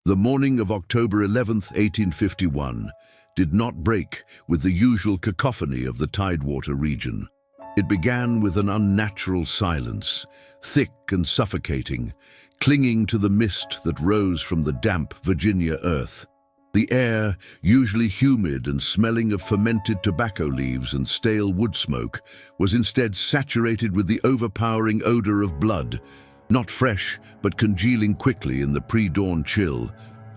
The morning of October 11th, 1851, did not break with the usual cacophony of the Tidewater region. It began with an unnatural silence, thick and suffocating, clinging to the mist that rose from the damp Virginia earth. The air, usually humid and smelling of fermented tobacco leaves and stale wood smoke, was instead saturated with the overpowering odor of blood, not fresh, but congealing quickly in the pre-dawn chill,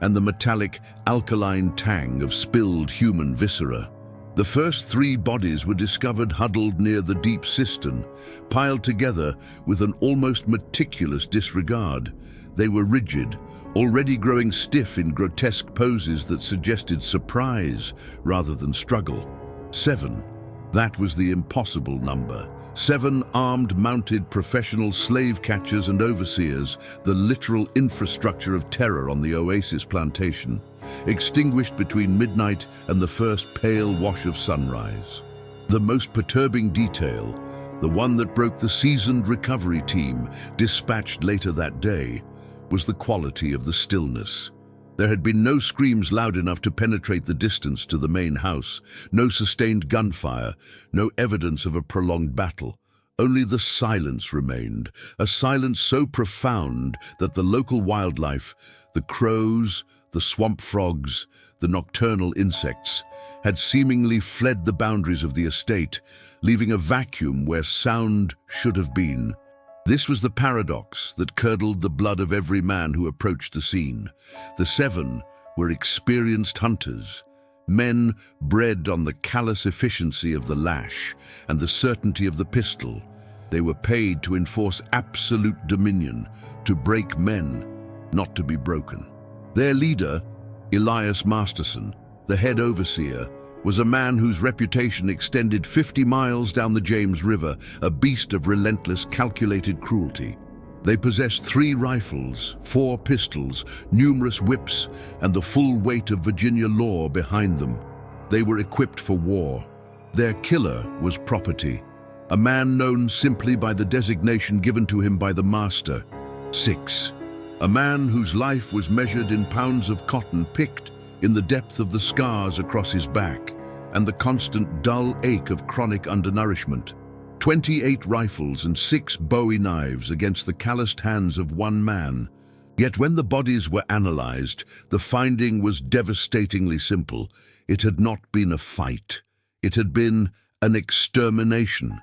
and the metallic, alkaline tang of spilled human viscera. The first 3 bodies were discovered huddled near the deep cistern, piled together with an almost meticulous disregard. They were rigid, already growing stiff in grotesque poses that suggested surprise rather than struggle. 7. That was the impossible number. 7 armed, mounted professional slave catchers and overseers, the literal infrastructure of terror on the Oasis plantation, extinguished between midnight and the first pale wash of sunrise. The most perturbing detail, the one that broke the seasoned recovery team dispatched later that day, was the quality of the stillness. There had been no screams loud enough to penetrate the distance to the main house, no sustained gunfire, no evidence of a prolonged battle. Only the silence remained, a silence so profound that the local wildlife, the crows, the swamp frogs, the nocturnal insects, had seemingly fled the boundaries of the estate, leaving a vacuum where sound should have been. This was the paradox that curdled the blood of every man who approached the scene. The 7 were experienced hunters, men bred on the callous efficiency of the lash and the certainty of the pistol. They were paid to enforce absolute dominion, to break men, not to be broken. Their leader, Elias Masterson, the head overseer, was a man whose reputation extended 50 miles down the James River, a beast of relentless, calculated cruelty. They possessed 3 rifles, 4 pistols, numerous whips, and the full weight of Virginia law behind them. They were equipped for war. Their killer was property, a man known simply by the designation given to him by the master, 6. A man whose life was measured in pounds of cotton picked in the depth of the scars across his back and the constant dull ache of chronic undernourishment. 28 rifles and 6 Bowie knives against the calloused hands of one man. Yet when the bodies were analyzed, the finding was devastatingly simple. It had not been a fight. It had been an extermination.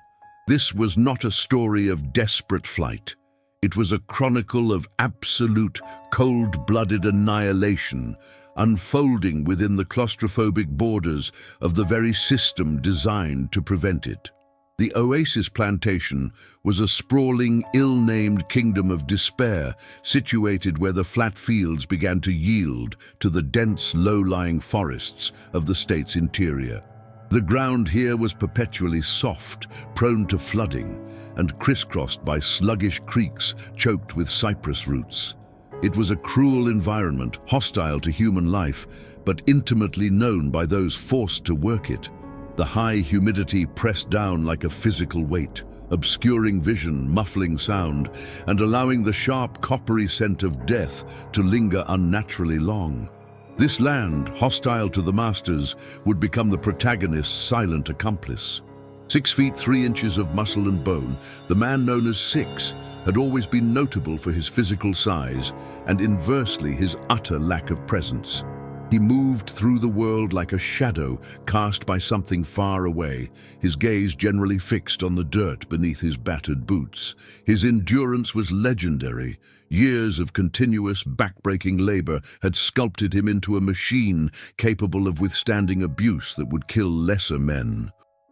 This was not a story of desperate flight. It was a chronicle of absolute, cold-blooded annihilation, unfolding within the claustrophobic borders of the very system designed to prevent it. The Oasis plantation was a sprawling, ill-named kingdom of despair, situated where the flat fields began to yield to the dense, low-lying forests of the state's interior. The ground here was perpetually soft, prone to flooding, and crisscrossed by sluggish creeks choked with cypress roots. It was a cruel environment, hostile to human life, but intimately known by those forced to work it. The high humidity pressed down like a physical weight, obscuring vision, muffling sound, and allowing the sharp, coppery scent of death to linger unnaturally long. This land, hostile to the masters, would become the protagonist's silent accomplice. 6 feet 3 inches of muscle and bone, the man known as 6 had always been notable for his physical size and inversely his utter lack of presence. He moved through the world like a shadow cast by something far away, his gaze generally fixed on the dirt beneath his battered boots. His endurance was legendary. Years of continuous, back-breaking labor had sculpted him into a machine capable of withstanding abuse that would kill lesser men.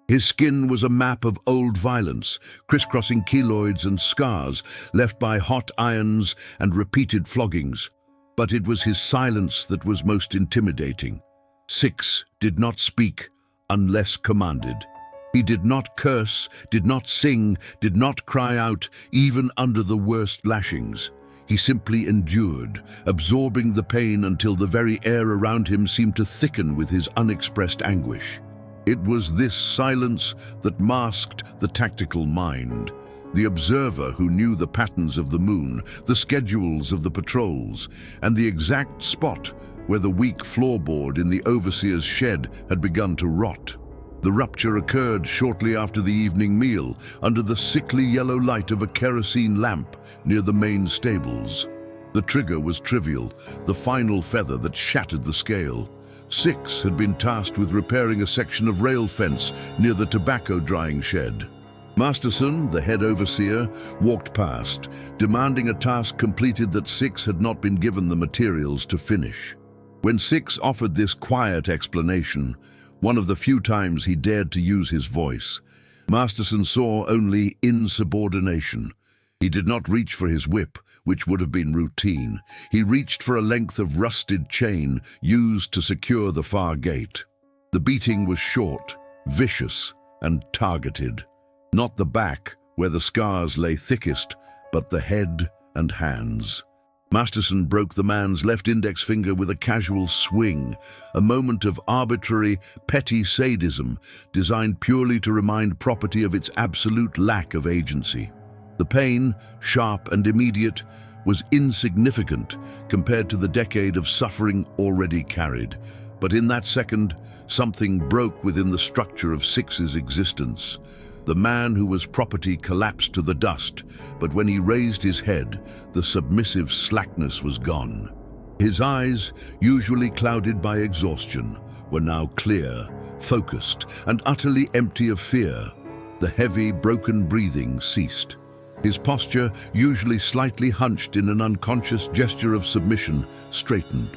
His skin was a map of old violence, crisscrossing keloids and scars left by hot irons and repeated floggings. But it was his silence that was most intimidating. 6 did not speak unless commanded. He did not curse, did not sing, did not cry out, even under the worst lashings. He simply endured, absorbing the pain until the very air around him seemed to thicken with his unexpressed anguish. It was this silence that masked the tactical mind, The observer who knew the patterns of the moon, the schedules of the patrols, and the exact spot where the weak floorboard in the overseer's shed had begun to rot. The rupture occurred shortly after the evening meal, under the sickly yellow light of a kerosene lamp near the main stables. The trigger was trivial, the final feather that shattered the scale. Six had been tasked with repairing a section of rail fence near the tobacco drying shed. Masterson, the head overseer, walked past, demanding a task completed that Six had not been given the materials to finish. When Six offered this quiet explanation, one of the few times he dared to use his voice, Masterson saw only insubordination. He did not reach for his whip, which would have been routine. He reached for a length of rusted chain used to secure the far gate. The beating was short, vicious, and targeted. Not the back, where the scars lay thickest, but the head and hands. Masterson broke the man's left index finger with a casual swing, a moment of arbitrary, petty sadism designed purely to remind property of its absolute lack of agency. The pain, sharp and immediate, was insignificant compared to the decade of suffering already carried. But in that second, something broke within the structure of Six's existence. The man who was property collapsed to the dust, but when he raised his head, the submissive slackness was gone. His eyes, usually clouded by exhaustion, were now clear, focused, and utterly empty of fear. The heavy, broken breathing ceased. His posture, usually slightly hunched in an unconscious gesture of submission, straightened.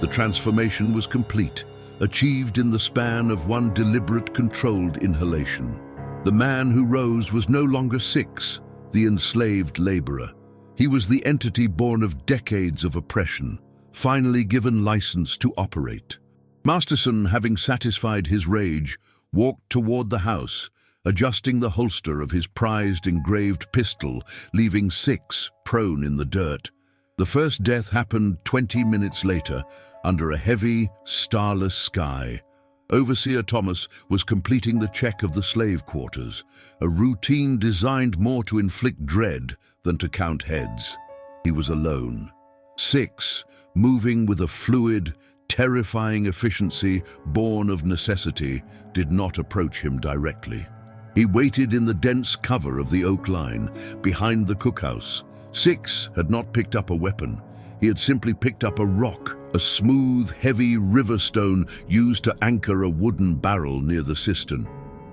The transformation was complete, achieved in the span of one deliberate, controlled inhalation. The man who rose was no longer Six, the enslaved laborer. He was the entity born of decades of oppression, finally given license to operate. Masterson, having satisfied his rage, walked toward the house, adjusting the holster of his prized engraved pistol, leaving Six prone in the dirt. The first death happened 20 minutes later, under a heavy, starless sky. Overseer Thomas was completing the check of the slave quarters, a routine designed more to inflict dread than to count heads. He was alone. Six, moving with a fluid, terrifying efficiency born of necessity, did not approach him directly. He waited in the dense cover of the oak line, behind the cookhouse. Six had not picked up a weapon. He had simply picked up a rock, a smooth, heavy river stone used to anchor a wooden barrel near the cistern.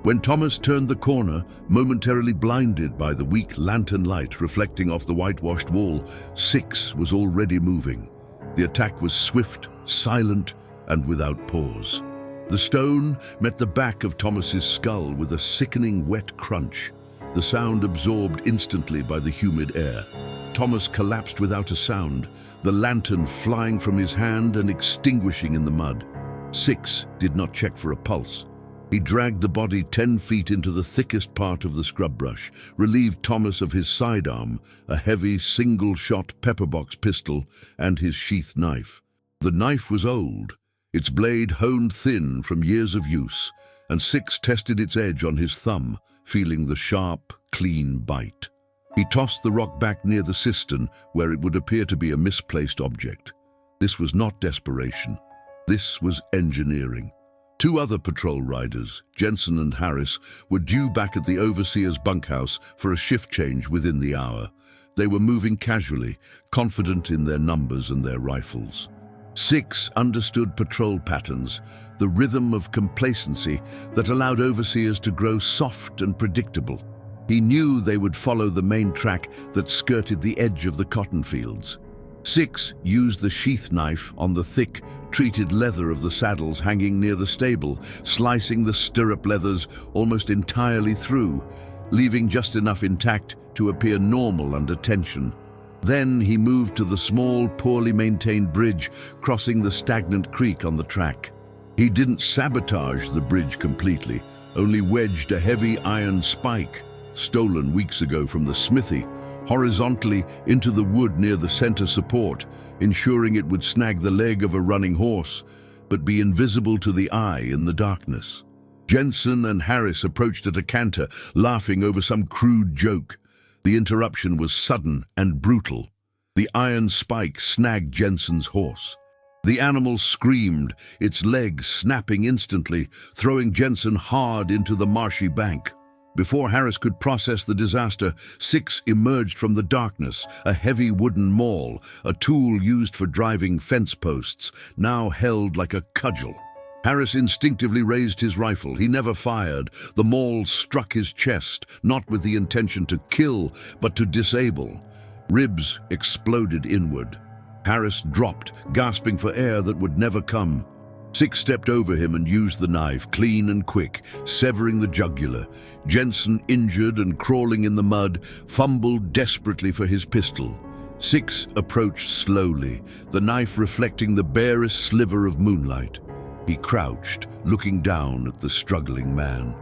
When Thomas turned the corner, momentarily blinded by the weak lantern light reflecting off the whitewashed wall, Six was already moving. The attack was swift, silent, and without pause. The stone met the back of Thomas's skull with a sickening wet crunch, the sound absorbed instantly by the humid air. Thomas collapsed without a sound, the lantern flying from his hand and extinguishing in the mud. Six did not check for a pulse. He dragged the body 10 feet into the thickest part of the scrub brush, relieved Thomas of his sidearm, a heavy single-shot pepperbox pistol, and his sheath knife. The knife was old, its blade honed thin from years of use, and Six tested its edge on his thumb, feeling the sharp, clean bite. He tossed the rock back near the cistern, where it would appear to be a misplaced object. This was not desperation. This was engineering. 2 other patrol riders, Jensen and Harris, were due back at the overseer's bunkhouse for a shift change within the hour. They were moving casually, confident in their numbers and their rifles. Six understood patrol patterns, the rhythm of complacency that allowed overseers to grow soft and predictable. He knew they would follow the main track that skirted the edge of the cotton fields. Six used the sheath knife on the thick, treated leather of the saddles hanging near the stable, slicing the stirrup leathers almost entirely through, leaving just enough intact to appear normal under tension. Then he moved to the small, poorly maintained bridge crossing the stagnant creek on the track. He didn't sabotage the bridge completely, only wedged a heavy iron spike, stolen weeks ago from the smithy, horizontally into the wood near the center support, ensuring it would snag the leg of a running horse, but be invisible to the eye in the darkness. Jensen and Harris approached at a canter, laughing over some crude joke. The interruption was sudden and brutal. The iron spike snagged Jensen's horse. The animal screamed, its legs snapping instantly, throwing Jensen hard into the marshy bank. Before Harris could process the disaster, Six emerged from the darkness, a heavy wooden maul, a tool used for driving fence posts, now held like a cudgel. Harris instinctively raised his rifle. He never fired. The maul struck his chest, not with the intention to kill, but to disable. Ribs exploded inward. Harris dropped, gasping for air that would never come. Six stepped over him and used the knife, clean and quick, severing the jugular. Jensen, injured and crawling in the mud, fumbled desperately for his pistol. Six approached slowly, the knife reflecting the barest sliver of moonlight. He crouched, looking down at the struggling man.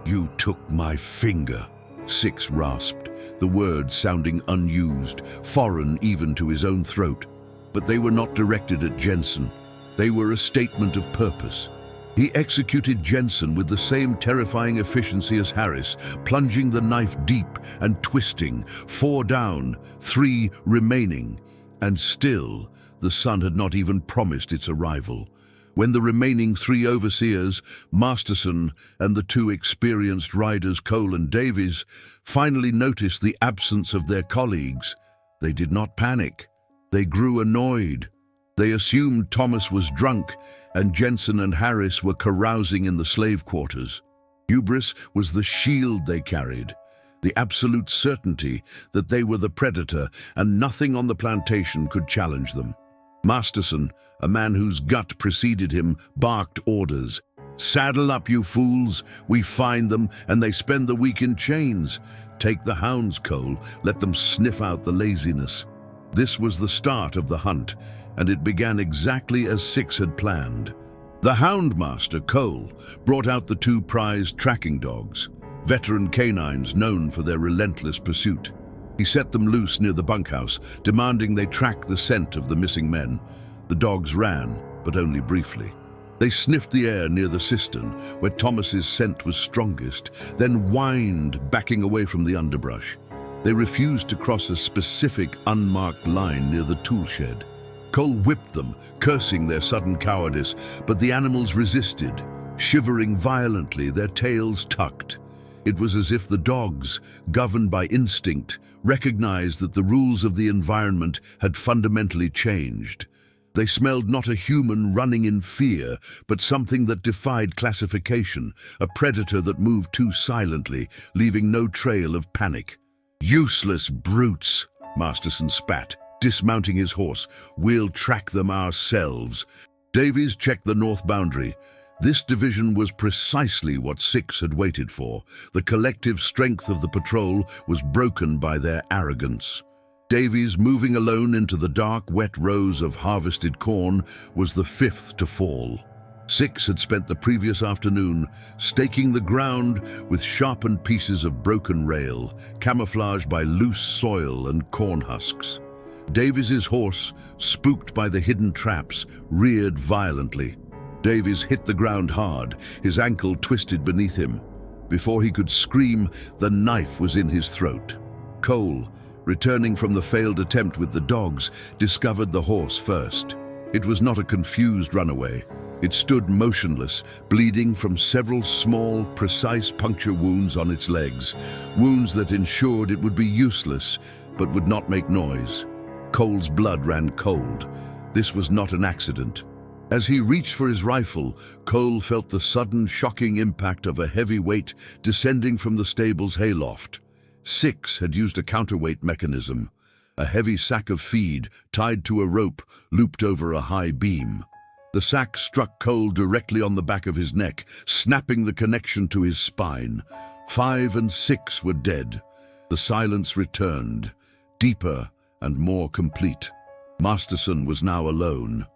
"You took my finger," Six rasped, the words sounding unused, foreign even to his own throat. But they were not directed at Jensen. They were a statement of purpose. He executed Jensen with the same terrifying efficiency as Harris, plunging the knife deep and twisting. 4 down, 3 remaining. And still, the sun had not even promised its arrival. When the remaining 3 overseers, Masterson and the 2 experienced riders Cole and Davies, finally noticed the absence of their colleagues, they did not panic. They grew annoyed. They assumed Thomas was drunk and Jensen and Harris were carousing in the slave quarters. Hubris was the shield they carried, the absolute certainty that they were the predator and nothing on the plantation could challenge them. Masterson, a man whose gut preceded him, barked orders. "Saddle up, you fools! We find them and they spend the week in chains. Take the hounds, Cole. Let them sniff out the laziness." This was the start of the hunt, and it began exactly as Six had planned. The houndmaster, Cole, brought out the 2 prized tracking dogs, veteran canines known for their relentless pursuit. He set them loose near the bunkhouse, demanding they track the scent of the missing men. The dogs ran, but only briefly. They sniffed the air near the cistern, where Thomas's scent was strongest, then whined, backing away from the underbrush. They refused to cross a specific unmarked line near the tool shed. Cole whipped them, cursing their sudden cowardice, but the animals resisted, shivering violently, their tails tucked. It was as if the dogs, governed by instinct, recognized that the rules of the environment had fundamentally changed. They smelled not a human running in fear, but something that defied classification, a predator that moved too silently, leaving no trail of panic. "Useless brutes," Masterson spat, dismounting his horse. "We'll track them ourselves." Davies checked the north boundary. This division was precisely what Six had waited for. The collective strength of the patrol was broken by their arrogance. Davies, moving alone into the dark, wet rows of harvested corn, was the 5th to fall. Six had spent the previous afternoon staking the ground with sharpened pieces of broken rail, camouflaged by loose soil and corn husks. Davies's horse, spooked by the hidden traps, reared violently. Davies hit the ground hard, his ankle twisted beneath him. Before he could scream, the knife was in his throat. Cole, returning from the failed attempt with the dogs, discovered the horse first. It was not a confused runaway. It stood motionless, bleeding from several small, precise puncture wounds on its legs, wounds that ensured it would be useless, but would not make noise. Cole's blood ran cold. This was not an accident. As he reached for his rifle, Cole felt the sudden, shocking impact of a heavy weight descending from the stable's hayloft. Six had used a counterweight mechanism, a heavy sack of feed tied to a rope looped over a high beam. The sack struck Cole directly on the back of his neck, snapping the connection to his spine. 5 and 6 were dead. The silence returned, deeper and more complete. Masterson was now alone.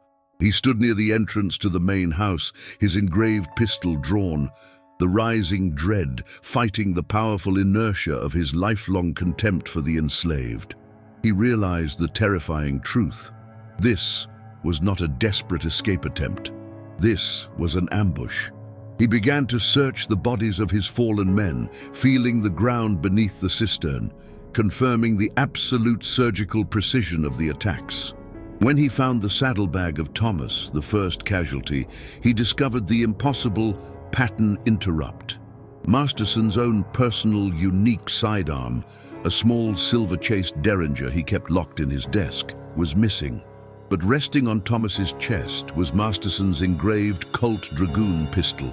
He stood near the entrance to the main house, his engraved pistol drawn, the rising dread fighting the powerful inertia of his lifelong contempt for the enslaved. He realized the terrifying truth. This was not a desperate escape attempt. This was an ambush. He began to search the bodies of his fallen men, feeling the ground beneath the cistern. confirming the absolute surgical precision of the attacks. When he found the saddlebag of Thomas, the first casualty, he discovered the impossible pattern interrupt. Masterson's own personal, unique sidearm, a small silver-chased derringer he kept locked in his desk, was missing. But resting on Thomas's chest was Masterson's engraved Colt Dragoon pistol.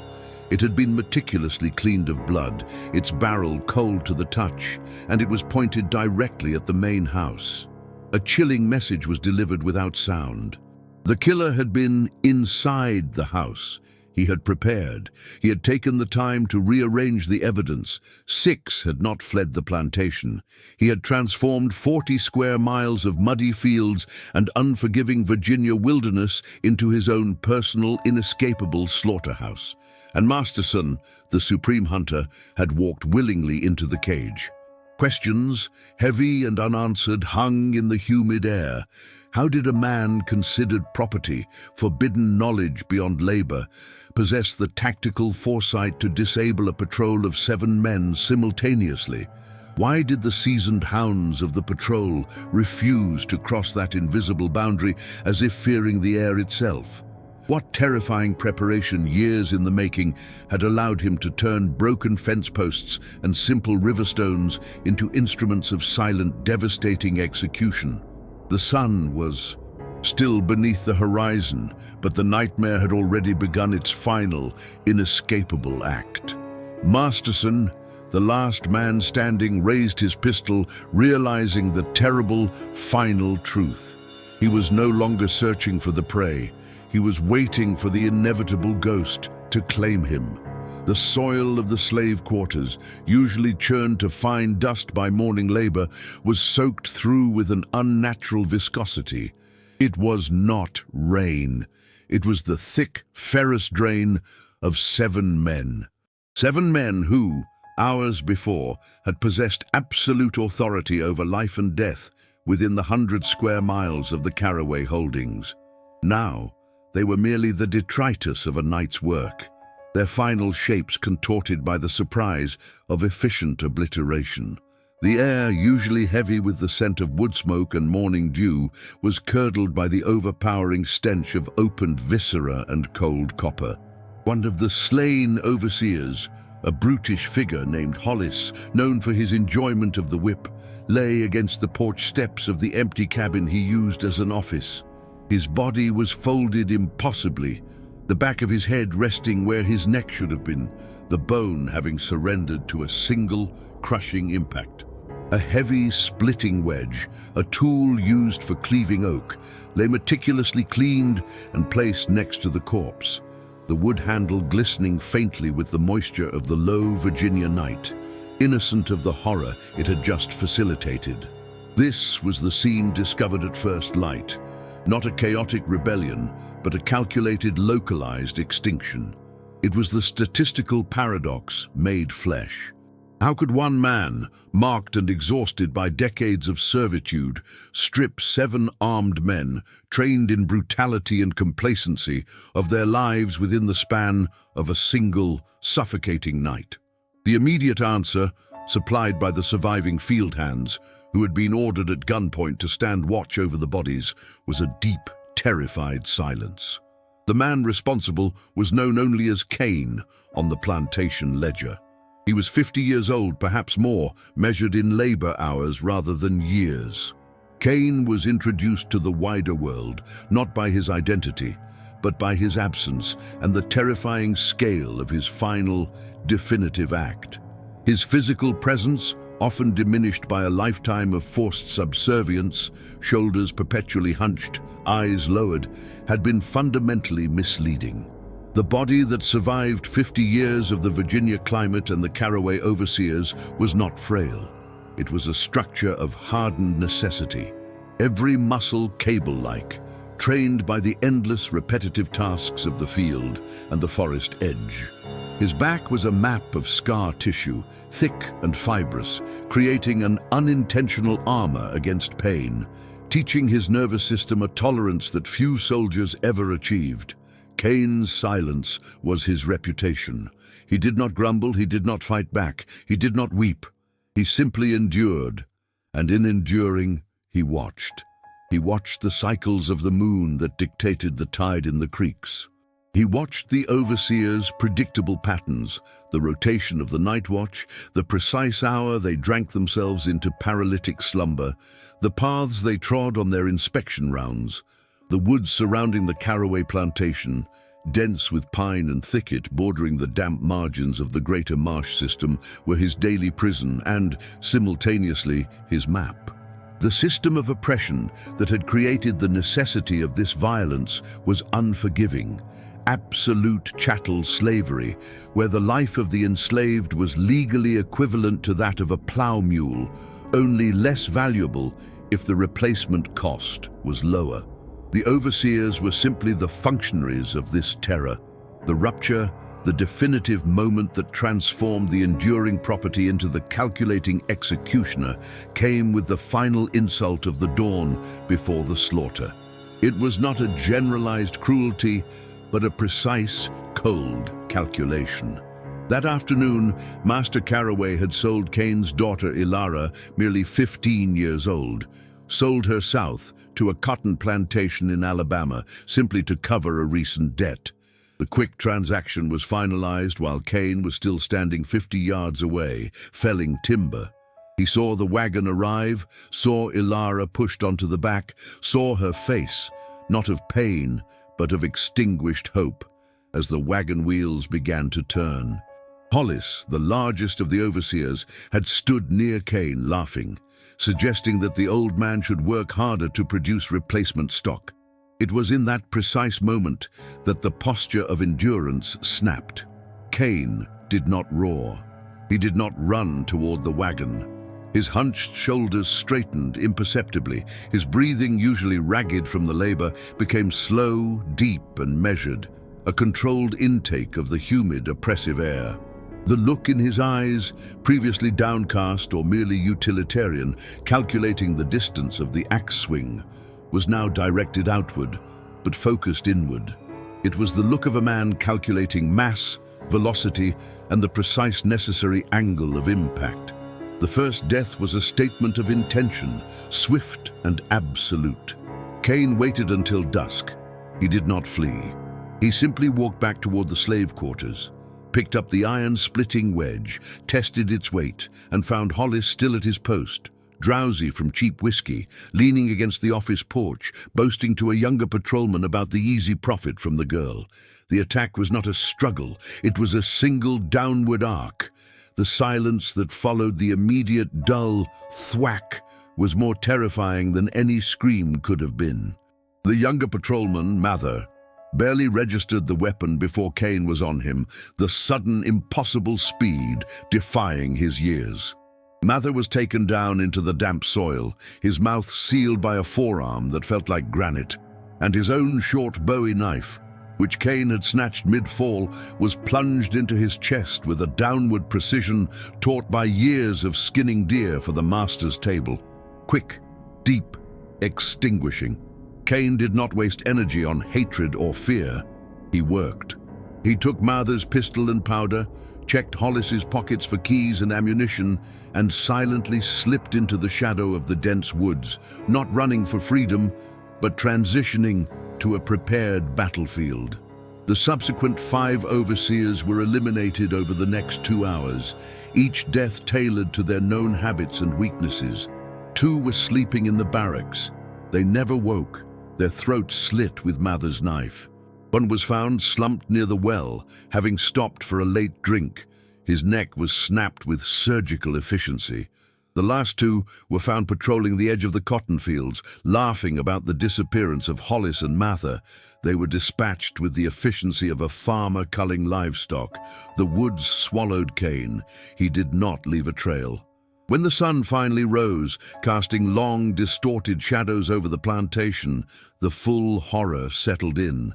It had been meticulously cleaned of blood, its barrel cold to the touch, and it was pointed directly at the main house. A chilling message was delivered without sound. The killer had been inside the house. He had prepared. He had taken the time to rearrange the evidence. 6 had not fled the plantation. He had transformed 40 square miles of muddy fields and unforgiving Virginia wilderness into his own personal, inescapable slaughterhouse. And Masterson, the supreme hunter, had walked willingly into the cage. Questions, heavy and unanswered, hung in the humid air. How did a man considered property, forbidden knowledge beyond labor, possess the tactical foresight to disable a patrol of 7 men simultaneously? Why did the seasoned hounds of the patrol refuse to cross that invisible boundary as if fearing the air itself? What terrifying preparation, years in the making, had allowed him to turn broken fence posts and simple river stones into instruments of silent, devastating execution? The sun was still beneath the horizon, but the nightmare had already begun its final, inescapable act. Masterson, the last man standing, raised his pistol, realizing the terrible, final truth. He was no longer searching for the prey. He was waiting for the inevitable ghost to claim him. The soil of the slave quarters, usually churned to fine dust by morning labor, was soaked through with an unnatural viscosity. It was not rain. It was the thick, ferrous drain of 7 men. 7 men who, hours before, had possessed absolute authority over life and death within the 100 square miles of the Caraway holdings. Now, they were merely the detritus of a night's work, their final shapes contorted by the surprise of efficient obliteration. The air, usually heavy with the scent of wood smoke and morning dew, was curdled by the overpowering stench of opened viscera and cold copper. One of the slain overseers, a brutish figure named Hollis, known for his enjoyment of the whip, lay against the porch steps of the empty cabin he used as an office. His body was folded impossibly, the back of his head resting where his neck should have been, the bone having surrendered to a single, crushing impact. A heavy, splitting wedge, a tool used for cleaving oak, lay meticulously cleaned and placed next to the corpse, the wood handle glistening faintly with the moisture of the low Virginia night, innocent of the horror it had just facilitated. This was the scene discovered at first light. Not a chaotic rebellion, but a calculated, localized extinction. It was the statistical paradox made flesh. How could one man, marked and exhausted by decades of servitude, strip 7 armed men, trained in brutality and complacency, of their lives within the span of a single, suffocating night? The immediate answer, supplied by the surviving field hands, who had been ordered at gunpoint to stand watch over the bodies, was a deep, terrified silence. The man responsible was known only as Cain on the plantation ledger. He was 50 years old, perhaps more, measured in labor hours rather than years. Cain was introduced to the wider world, not by his identity, but by his absence and the terrifying scale of his final, definitive act. His physical presence, often diminished by a lifetime of forced subservience, shoulders perpetually hunched, eyes lowered, had been fundamentally misleading. The body that survived 50 years of the Virginia climate and the Caraway overseers was not frail. It was a structure of hardened necessity, every muscle cable-like, trained by the endless repetitive tasks of the field and the forest edge. His back was a map of scar tissue, thick and fibrous, creating an unintentional armor against pain, teaching his nervous system a tolerance that few soldiers ever achieved. Cain's silence was his reputation. He did not grumble, he did not fight back, he did not weep. He simply endured. And in enduring, he watched. He watched the cycles of the moon that dictated the tide in the creeks. He watched the overseers' predictable patterns, the rotation of the night watch, the precise hour they drank themselves into paralytic slumber, the paths they trod on their inspection rounds, the woods surrounding the caraway plantation, dense with pine and thicket bordering the damp margins of the greater marsh system, were his daily prison and, simultaneously, his map. The system of oppression that had created the necessity of this violence was unforgiving. Absolute chattel slavery, where the life of the enslaved was legally equivalent to that of a plow mule, only less valuable if the replacement cost was lower. The overseers were simply the functionaries of this terror. The rupture, the definitive moment that transformed the enduring property into the calculating executioner, came with the final insult of the dawn before the slaughter. It was not a generalized cruelty, but a precise, cold calculation. That afternoon, Master Caraway had sold Cain's daughter Ilara, merely 15 years old, sold her south to a cotton plantation in Alabama simply to cover a recent debt. The quick transaction was finalized while Cain was still standing 50 yards away, felling timber. He saw the wagon arrive, saw Ilara pushed onto the back, saw her face, not of pain, but of extinguished hope, as the wagon wheels began to turn. Hollis, the largest of the overseers, had stood near Cain, laughing, suggesting that the old man should work harder to produce replacement stock. It was in that precise moment that the posture of endurance snapped. Cain did not roar. He did not run toward the wagon. His hunched shoulders straightened imperceptibly. His breathing, usually ragged from the labor, became slow, deep, and measured, a controlled intake of the humid, oppressive air. The look in his eyes, previously downcast or merely utilitarian, calculating the distance of the axe swing, was now directed outward, but focused inward. It was the look of a man calculating mass, velocity, and the precise necessary angle of impact. The first death was a statement of intention, swift and absolute. Cain waited until dusk. He did not flee. He simply walked back toward the slave quarters, picked up the iron-splitting wedge, tested its weight, and found Hollis still at his post, drowsy from cheap whiskey, leaning against the office porch, boasting to a younger patrolman about the easy profit from the girl. The attack was not a struggle, it was a single downward arc. The silence that followed the immediate dull thwack was more terrifying than any scream could have been. The younger patrolman, Mather, barely registered the weapon before Cain was on him, the sudden, impossible speed defying his years. Mather was taken down into the damp soil, his mouth sealed by a forearm that felt like granite, and his own short Bowie knife, which Cain had snatched mid-fall, was plunged into his chest with a downward precision taught by years of skinning deer for the master's table. Quick, deep, extinguishing. Cain did not waste energy on hatred or fear. He worked. He took Mather's pistol and powder, checked Hollis's pockets for keys and ammunition, and silently slipped into the shadow of the dense woods, not running for freedom, but transitioning to a prepared battlefield. The subsequent 5 overseers were eliminated over the next 2 hours, each death tailored to their known habits and weaknesses. 2 were sleeping in the barracks. They never woke, their throats slit with Mather's knife. One was found slumped near the well, having stopped for a late drink. His neck was snapped with surgical efficiency. The last 2 were found patrolling the edge of the cotton fields, laughing about the disappearance of Hollis and Mather. They were dispatched with the efficiency of a farmer culling livestock. The woods swallowed Cain. He did not leave a trail. When the sun finally rose, casting long, distorted shadows over the plantation, the full horror settled in.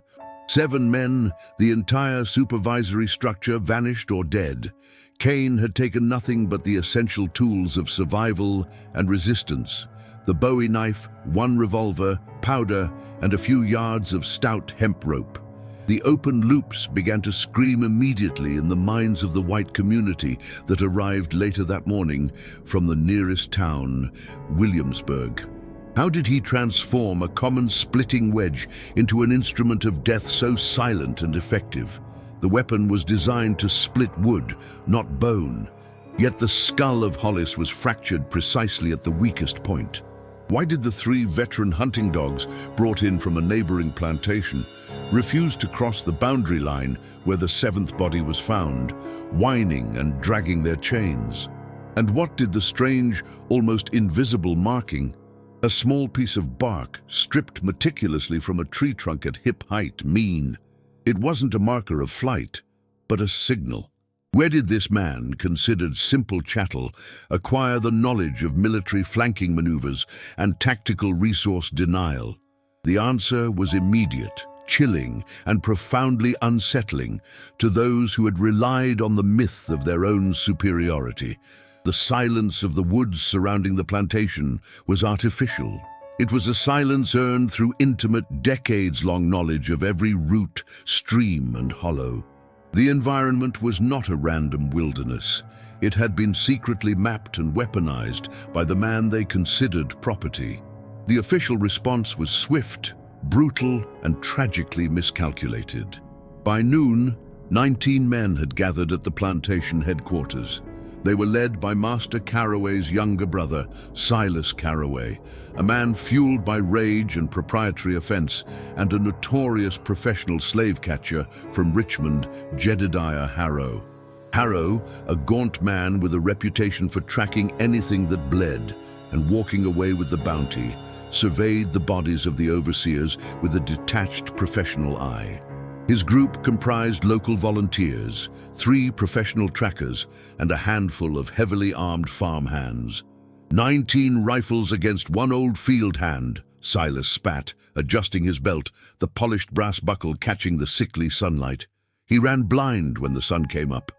7 men, the entire supervisory structure, vanished or dead. Cain had taken nothing but the essential tools of survival and resistance: the Bowie knife, 1 revolver, powder, and a few yards of stout hemp rope. The open loops began to scream immediately in the minds of the white community that arrived later that morning from the nearest town, Williamsburg. How did he transform a common splitting wedge into an instrument of death so silent and effective? The weapon was designed to split wood, not bone. Yet the skull of Hollis was fractured precisely at the weakest point. Why did the 3 veteran hunting dogs brought in from a neighboring plantation refuse to cross the boundary line where the 7th body was found, whining and dragging their chains? And what did the strange, almost invisible marking, a small piece of bark stripped meticulously from a tree trunk at hip height, mean? It wasn't a marker of flight, but a signal. Where did this man, considered simple chattel, acquire the knowledge of military flanking maneuvers and tactical resource denial? The answer was immediate, chilling, and profoundly unsettling to those who had relied on the myth of their own superiority. The silence of the woods surrounding the plantation was artificial. It was a silence earned through intimate, decades-long knowledge of every root, stream, and hollow. The environment was not a random wilderness. It had been secretly mapped and weaponized by the man they considered property. The official response was swift, brutal, and tragically miscalculated. By noon, 19 men had gathered at the plantation headquarters. They were led by Master Carraway's younger brother, Silas Carraway, a man fueled by rage and proprietary offense, and a notorious professional slave catcher from Richmond, Jedediah Harrow. Harrow, a gaunt man with a reputation for tracking anything that bled and walking away with the bounty, surveyed the bodies of the overseers with a detached professional eye. His group comprised local volunteers, 3 professional trackers, and a handful of heavily armed farmhands. 19 rifles against 1 old field hand, Silas spat, adjusting his belt, the polished brass buckle catching the sickly sunlight. He ran blind when the sun came up.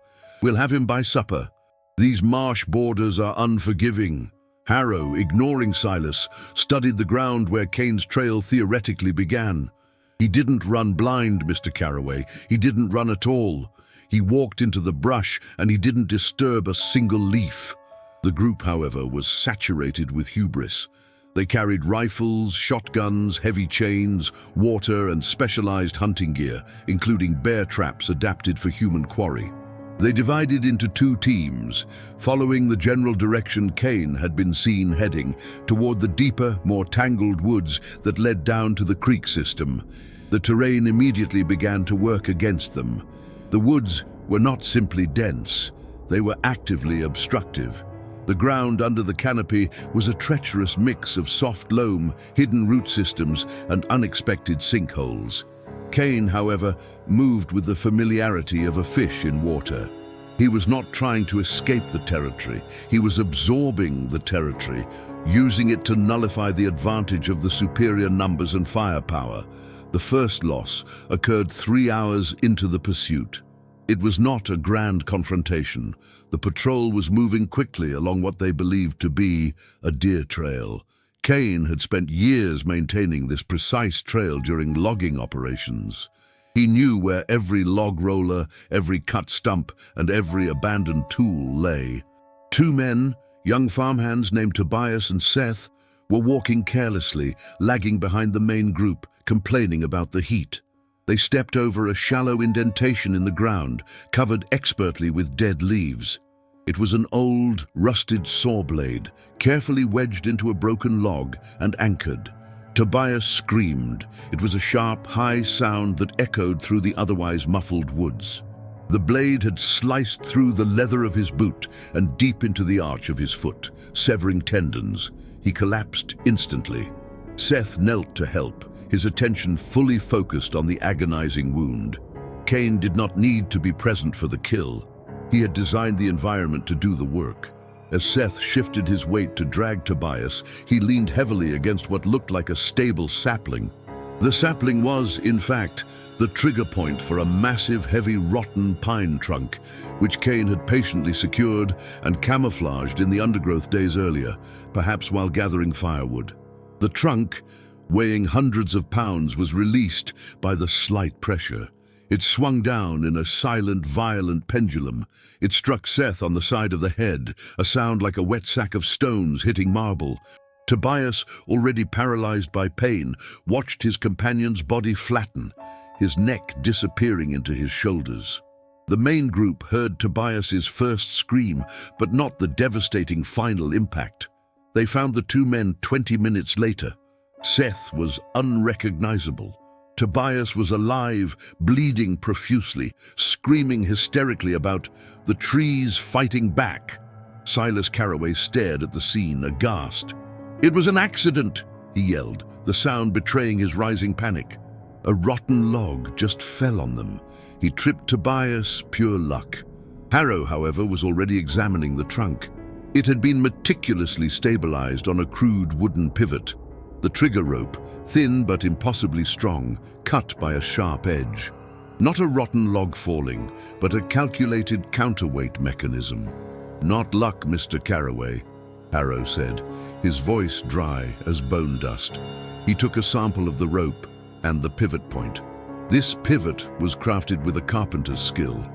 We'll have him by supper. These marsh borders are unforgiving. Harrow, ignoring Silas, studied the ground where Kane's trail theoretically began. He didn't run blind, Mr. Carraway. He didn't run at all. He walked into the brush and he didn't disturb a single leaf. The group, however, was saturated with hubris. They carried rifles, shotguns, heavy chains, water, and specialized hunting gear, including bear traps adapted for human quarry. They divided into 2 teams, following the general direction Kane had been seen heading, toward the deeper, more tangled woods that led down to the creek system. The terrain immediately began to work against them. The woods were not simply dense, they were actively obstructive. The ground under the canopy was a treacherous mix of soft loam, hidden root systems, and unexpected sinkholes. Kane, however, moved with the familiarity of a fish in water. He was not trying to escape the territory. He was absorbing the territory, using it to nullify the advantage of the superior numbers and firepower. The first loss occurred 3 hours into the pursuit. It was not a grand confrontation. The patrol was moving quickly along what they believed to be a deer trail. Kane had spent years maintaining this precise trail during logging operations. He knew where every log roller, every cut stump, and every abandoned tool lay. 2 men, young farmhands named Tobias and Seth, were walking carelessly, lagging behind the main group, complaining about the heat. They stepped over a shallow indentation in the ground, covered expertly with dead leaves. It was an old, rusted saw blade, carefully wedged into a broken log and anchored. Tobias screamed. It was a sharp, high sound that echoed through the otherwise muffled woods. The blade had sliced through the leather of his boot and deep into the arch of his foot, severing tendons. He collapsed instantly. Seth knelt to help, his attention fully focused on the agonizing wound. Kane did not need to be present for the kill. He had designed the environment to do the work. As Seth shifted his weight to drag Tobias, he leaned heavily against what looked like a stable sapling. The sapling was, in fact, the trigger point for a massive, heavy, rotten pine trunk, which Kane had patiently secured and camouflaged in the undergrowth days earlier, perhaps while gathering firewood. The trunk, weighing hundreds of pounds, was released by the slight pressure. It swung down in a silent, violent pendulum. It struck Seth on the side of the head, a sound like a wet sack of stones hitting marble. Tobias, already paralyzed by pain, watched his companion's body flatten, his neck disappearing into his shoulders. The main group heard Tobias's first scream, but not the devastating final impact. They found the two men 20 minutes later. Seth was unrecognizable. Tobias was alive, bleeding profusely, screaming hysterically about the trees fighting back. Silas Carraway stared at the scene, aghast. "It was an accident," he yelled, the sound betraying his rising panic. A rotten log just fell on them. He tripped Tobias, pure luck. Harrow, however, was already examining the trunk. It had been meticulously stabilized on a crude wooden pivot. The trigger rope, thin but impossibly strong, cut by a sharp edge. Not a rotten log falling, but a calculated counterweight mechanism. "Not luck, Mr. Carraway," Harrow said, his voice dry as bone dust. He took a sample of the rope and the pivot point. This pivot was crafted with a carpenter's skill.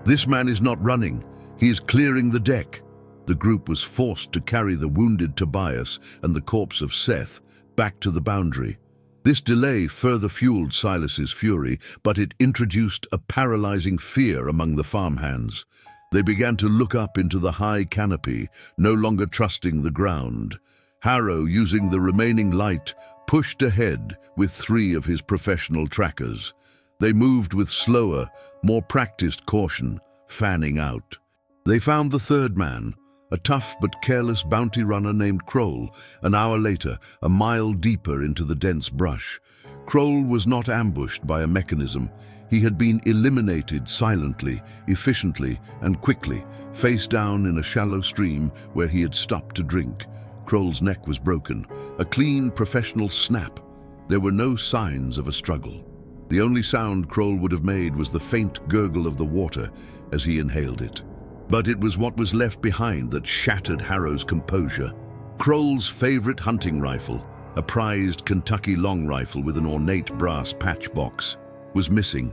"This man is not running. He is clearing the deck." The group was forced to carry the wounded Tobias and the corpse of Seth back to the boundary. This delay further fueled Silas's fury, but it introduced a paralyzing fear among the farmhands. They began to look up into the high canopy, no longer trusting the ground. Harrow, using the remaining light, pushed ahead with 3 of his professional trackers. They moved with slower, more practiced caution, fanning out. They found the third man, a tough but careless bounty runner named Kroll, an hour later, a mile deeper into the dense brush. Kroll was not ambushed by a mechanism. He had been eliminated silently, efficiently, and quickly, face down in a shallow stream where he had stopped to drink. Kroll's neck was broken, a clean, professional snap. There were no signs of a struggle. The only sound Kroll would have made was the faint gurgle of the water as he inhaled it. But it was what was left behind that shattered Harrow's composure. Kroll's favorite hunting rifle, a prized Kentucky long rifle with an ornate brass patch box, was missing.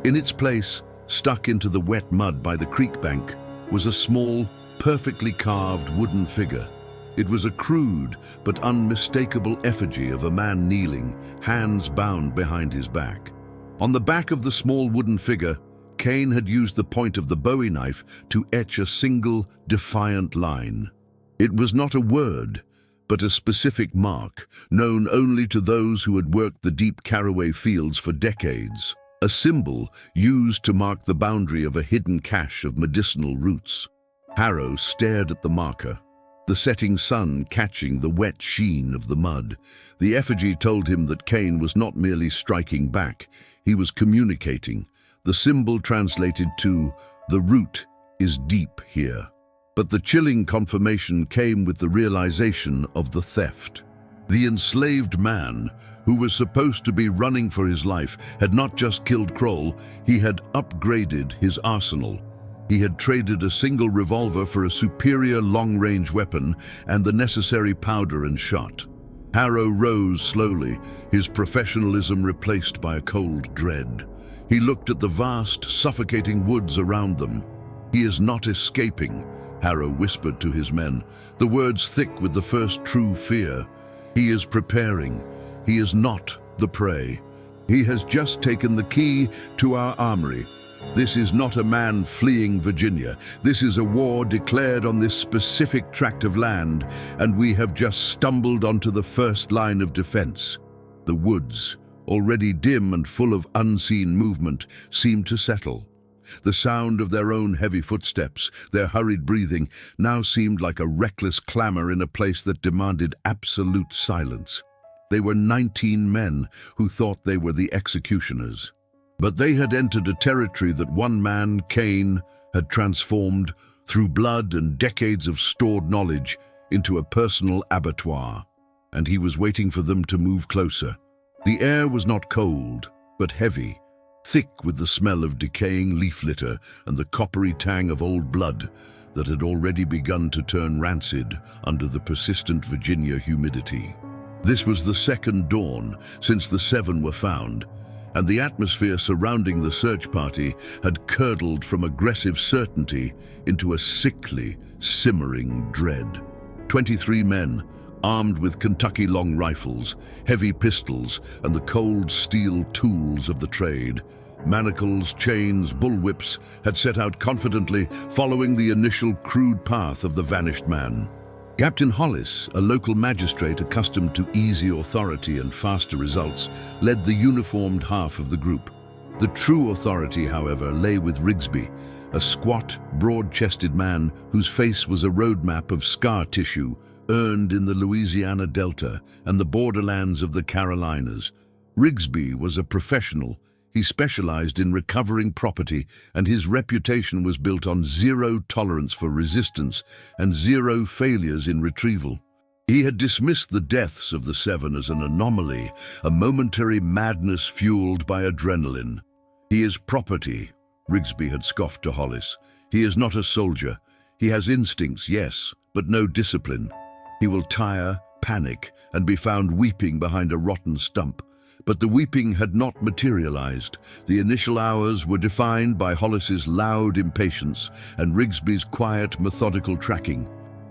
In its place, stuck into the wet mud by the creek bank, was a small, perfectly carved wooden figure. It was a crude but unmistakable effigy of a man kneeling, hands bound behind his back. On the back of the small wooden figure, Cain had used the point of the Bowie knife to etch a single, defiant line. It was not a word, but a specific mark, known only to those who had worked the deep Carraway fields for decades. A symbol used to mark the boundary of a hidden cache of medicinal roots. Harrow stared at the marker, the setting sun catching the wet sheen of the mud. The effigy told him that Cain was not merely striking back, he was communicating. The symbol translated to, "The root is deep here." But the chilling confirmation came with the realization of the theft. The enslaved man, who was supposed to be running for his life, had not just killed Kroll, he had upgraded his arsenal. He had traded a single revolver for a superior long-range weapon and the necessary powder and shot. Harrow rose slowly, his professionalism replaced by a cold dread. He looked at the vast, suffocating woods around them. "He is not escaping," Harrow whispered to his men, the words thick with the first true fear. "He is preparing. He is not the prey. He has just taken the key to our armory. This is not a man fleeing Virginia. This is a war declared on this specific tract of land, and we have just stumbled onto the first line of defense." The woods, already dim and full of unseen movement, seemed to settle. The sound of their own heavy footsteps, their hurried breathing, now seemed like a reckless clamor in a place that demanded absolute silence. They were 19 men who thought they were the executioners. But they had entered a territory that one man, Cain, had transformed, through blood and decades of stored knowledge, into a personal abattoir. And he was waiting for them to move closer. The air was not cold, but heavy, thick with the smell of decaying leaf litter and the coppery tang of old blood that had already begun to turn rancid under the persistent Virginia humidity. This was the second dawn since the 7 were found, and the atmosphere surrounding the search party had curdled from aggressive certainty into a sickly, simmering dread. 23 men, armed with Kentucky long rifles, heavy pistols, and the cold steel tools of the trade, manacles, chains, bullwhips, had set out confidently, following the initial crude path of the vanished man. Captain Hollis, a local magistrate accustomed to easy authority and faster results, led the uniformed half of the group. The true authority, however, lay with Rigsby, a squat, broad-chested man whose face was a roadmap of scar tissue earned in the Louisiana Delta and the borderlands of the Carolinas. Rigsby was a professional. He specialized in recovering property, and his reputation was built on zero tolerance for resistance and zero failures in retrieval. He had dismissed the deaths of the seven as an anomaly, a momentary madness fueled by adrenaline. "He is property," Rigsby had scoffed to Hollis. "He is not a soldier. He has instincts, yes, but no discipline. He will tire, panic, and be found weeping behind a rotten stump." But the weeping had not materialized. The initial hours were defined by Hollis's loud impatience and Rigsby's quiet, methodical tracking.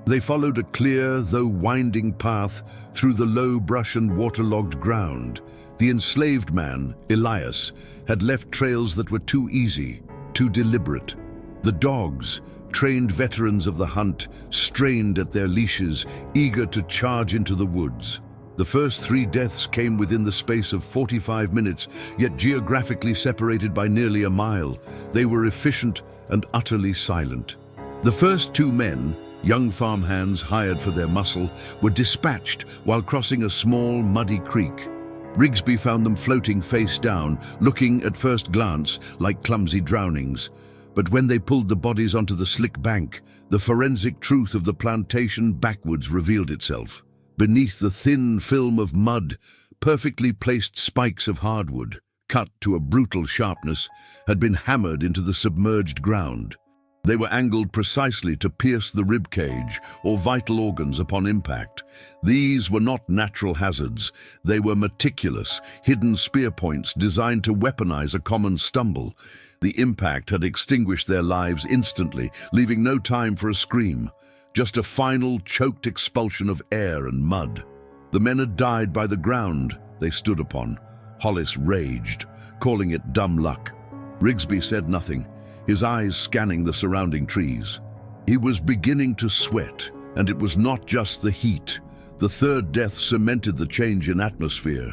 They followed a clear, though winding path through the low brush and waterlogged ground. The enslaved man, Elias, had left trails that were too easy, too deliberate. The dogs, trained veterans of the hunt, strained at their leashes, eager to charge into the woods. The first 3 deaths came within the space of 45 minutes, yet geographically separated by nearly a mile. They were efficient and utterly silent. The first 2 men, young farmhands hired for their muscle, were dispatched while crossing a small, muddy creek. Rigsby found them floating face down, looking at first glance like clumsy drownings. But when they pulled the bodies onto the slick bank, the forensic truth of the plantation backwards revealed itself. Beneath the thin film of mud, perfectly placed spikes of hardwood, cut to a brutal sharpness, had been hammered into the submerged ground. They were angled precisely to pierce the rib cage or vital organs upon impact. These were not natural hazards. They were meticulous, hidden spear points designed to weaponize a common stumble. The impact had extinguished their lives instantly, leaving no time for a scream. Just a final, choked expulsion of air and mud. The men had died by the ground they stood upon. Hollis raged, calling it dumb luck. Rigsby said nothing, his eyes scanning the surrounding trees. He was beginning to sweat, and it was not just the heat. The third death cemented the change in atmosphere.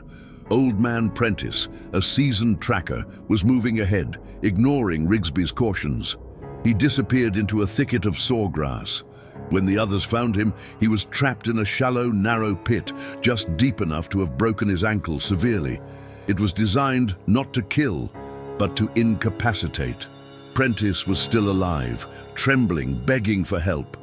Old Man Prentice, a seasoned tracker, was moving ahead, ignoring Rigsby's cautions. He disappeared into a thicket of sawgrass. When the others found him, he was trapped in a shallow, narrow pit, just deep enough to have broken his ankle severely. It was designed not to kill, but to incapacitate. Prentice was still alive, trembling, begging for help.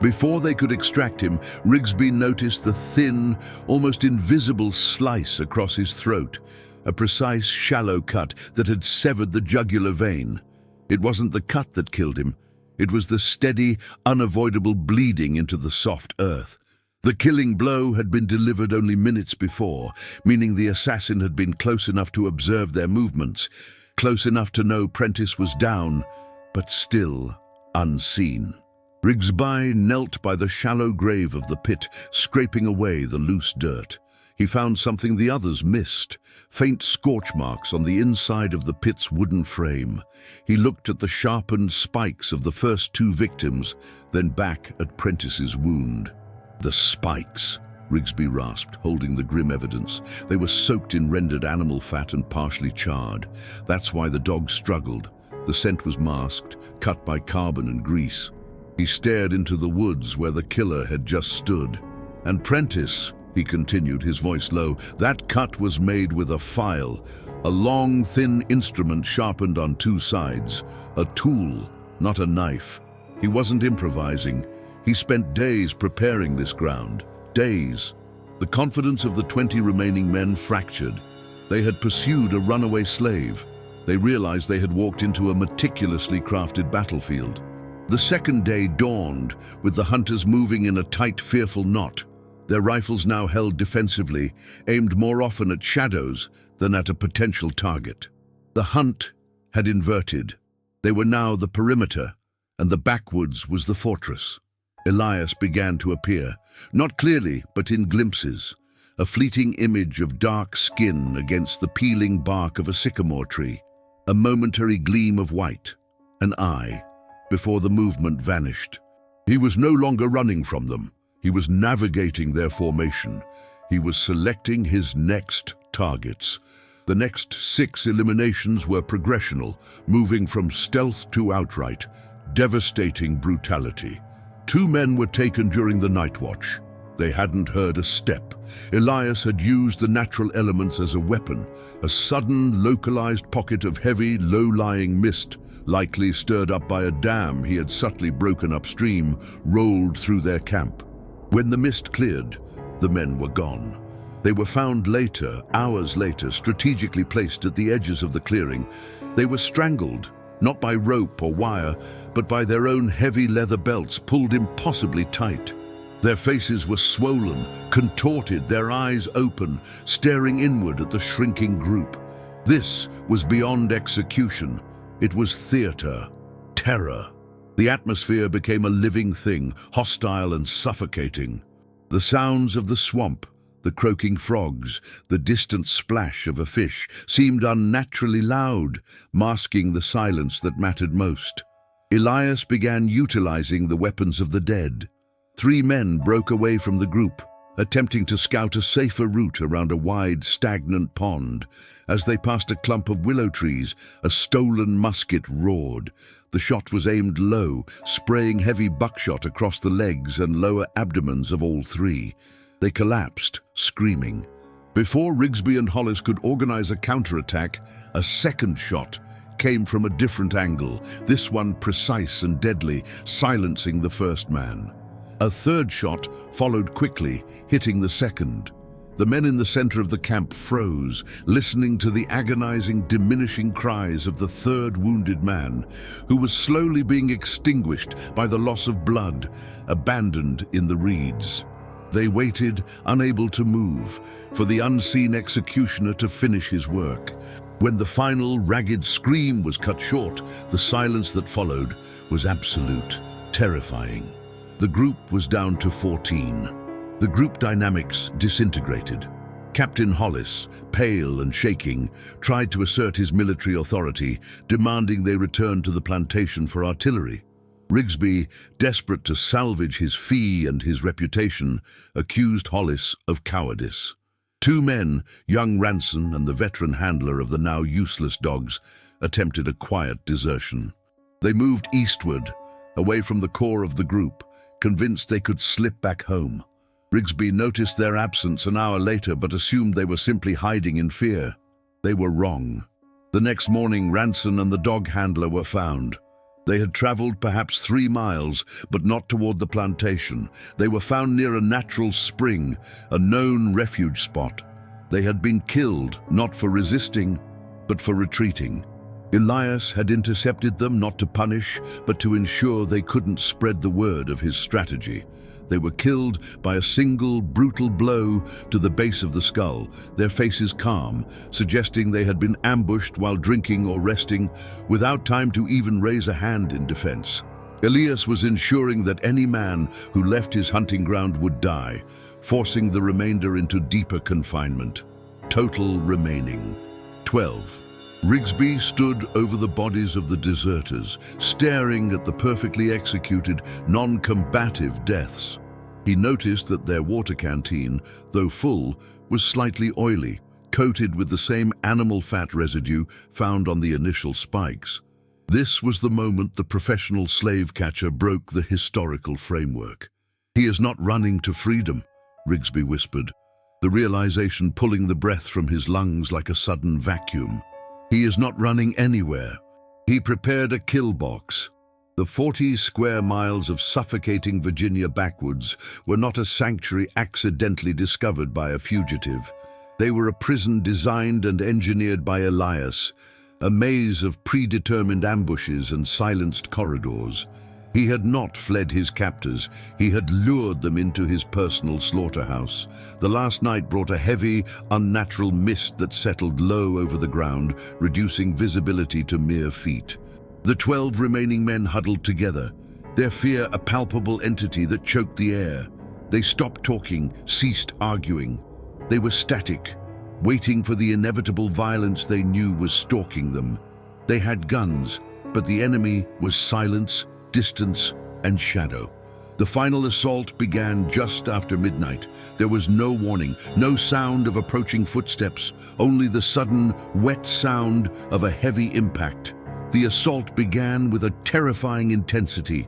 Before they could extract him, Rigsby noticed the thin, almost invisible slice across his throat, a precise, shallow cut that had severed the jugular vein. It wasn't the cut that killed him. It was the steady, unavoidable bleeding into the soft earth. The killing blow had been delivered only minutes before, meaning the assassin had been close enough to observe their movements, close enough to know Prentice was down, but still unseen. Rigsby knelt by the shallow grave of the pit, scraping away the loose dirt. He found something the others missed, faint scorch marks on the inside of the pit's wooden frame. He looked at the sharpened spikes of the first 2 victims, then back at Prentice's wound. "The spikes," Rigsby rasped, holding the grim evidence. They were soaked in rendered animal fat and partially charred. That's why the dog struggled. The scent was masked, cut by carbon and grease. He stared into the woods where the killer had just stood. "And Prentice," he continued, his voice low, "that cut was made with a file, a long, thin instrument sharpened on 2 sides. A tool, not a knife. He wasn't improvising. He spent days preparing this ground. Days." The confidence of the 20 remaining men fractured. They had pursued a runaway slave. They realized they had walked into a meticulously crafted battlefield. The second day dawned, with the hunters moving in a tight, fearful knot. Their rifles now held defensively, aimed more often at shadows than at a potential target. The hunt had inverted. They were now the perimeter, and the backwoods was the fortress. Elias began to appear, not clearly, but in glimpses. A fleeting image of dark skin against the peeling bark of a sycamore tree. A momentary gleam of white, an eye, before the movement vanished. He was no longer running from them. He was navigating their formation. He was selecting his next targets. The next 6 eliminations were progressional, moving from stealth to outright, devastating brutality. 2 men were taken during the night watch. They hadn't heard a step. Elias had used the natural elements as a weapon, a sudden, localized pocket of heavy, low-lying mist, likely stirred up by a dam he had subtly broken upstream, rolled through their camp. When the mist cleared, the men were gone. They were found later, hours later, strategically placed at the edges of the clearing. They were strangled, not by rope or wire, but by their own heavy leather belts pulled impossibly tight. Their faces were swollen, contorted, their eyes open, staring inward at the shrinking group. This was beyond execution. It was theater, terror. The atmosphere became a living thing, hostile and suffocating. The sounds of the swamp, the croaking frogs, the distant splash of a fish seemed unnaturally loud, masking the silence that mattered most. Elias began utilizing the weapons of the dead. 3 men broke away from the group, attempting to scout a safer route around a wide, stagnant pond. As they passed a clump of willow trees, a stolen musket roared. The shot was aimed low, spraying heavy buckshot across the legs and lower abdomens of all 3. They collapsed, screaming. Before Rigsby and Hollis could organize a counterattack, a second shot came from a different angle, this one precise and deadly, silencing the first man. A third shot followed quickly, hitting the second. The men in the center of the camp froze, listening to the agonizing, diminishing cries of the third wounded man, who was slowly being extinguished by the loss of blood, abandoned in the reeds. They waited, unable to move, for the unseen executioner to finish his work. When the final, ragged scream was cut short, the silence that followed was absolute, terrifying. The group was down to 14. The group dynamics disintegrated. Captain Hollis, pale and shaking, tried to assert his military authority, demanding they return to the plantation for artillery. Rigsby, desperate to salvage his fee and his reputation, accused Hollis of cowardice. 2 men, young Ranson and the veteran handler of the now useless dogs, attempted a quiet desertion. They moved eastward, away from the core of the group, convinced they could slip back home. Rigsby noticed their absence an hour later but assumed they were simply hiding in fear. They were wrong. The next morning, Ranson and the dog handler were found. They had traveled perhaps 3 miles, but not toward the plantation. They were found near a natural spring, a known refuge spot. They had been killed, not for resisting, but for retreating. Elias had intercepted them not to punish, but to ensure they couldn't spread the word of his strategy. They were killed by a single, brutal blow to the base of the skull, their faces calm, suggesting they had been ambushed while drinking or resting, without time to even raise a hand in defense. Elias was ensuring that any man who left his hunting ground would die, forcing the remainder into deeper confinement. Total remaining 12. Rigsby stood over the bodies of the deserters, staring at the perfectly executed, non-combative deaths. He noticed that their water canteen, though full, was slightly oily, coated with the same animal fat residue found on the initial spikes. This was the moment the professional slave catcher broke the historical framework. "He is not running to freedom," Rigsby whispered, the realization pulling the breath from his lungs like a sudden vacuum. "He is not running anywhere." He prepared a kill box. The 40 square miles of suffocating Virginia backwoods were not a sanctuary accidentally discovered by a fugitive. They were a prison designed and engineered by Elias, a maze of predetermined ambushes and silenced corridors. He had not fled his captors, he had lured them into his personal slaughterhouse. The last night brought a heavy, unnatural mist that settled low over the ground, reducing visibility to mere feet. The 12 remaining men huddled together, their fear a palpable entity that choked the air. They stopped talking, ceased arguing. They were static, waiting for the inevitable violence they knew was stalking them. They had guns, but the enemy was silence, distance, and shadow. The final assault began just after midnight. There was no warning, no sound of approaching footsteps, only the sudden, wet sound of a heavy impact. The assault began with a terrifying intensity.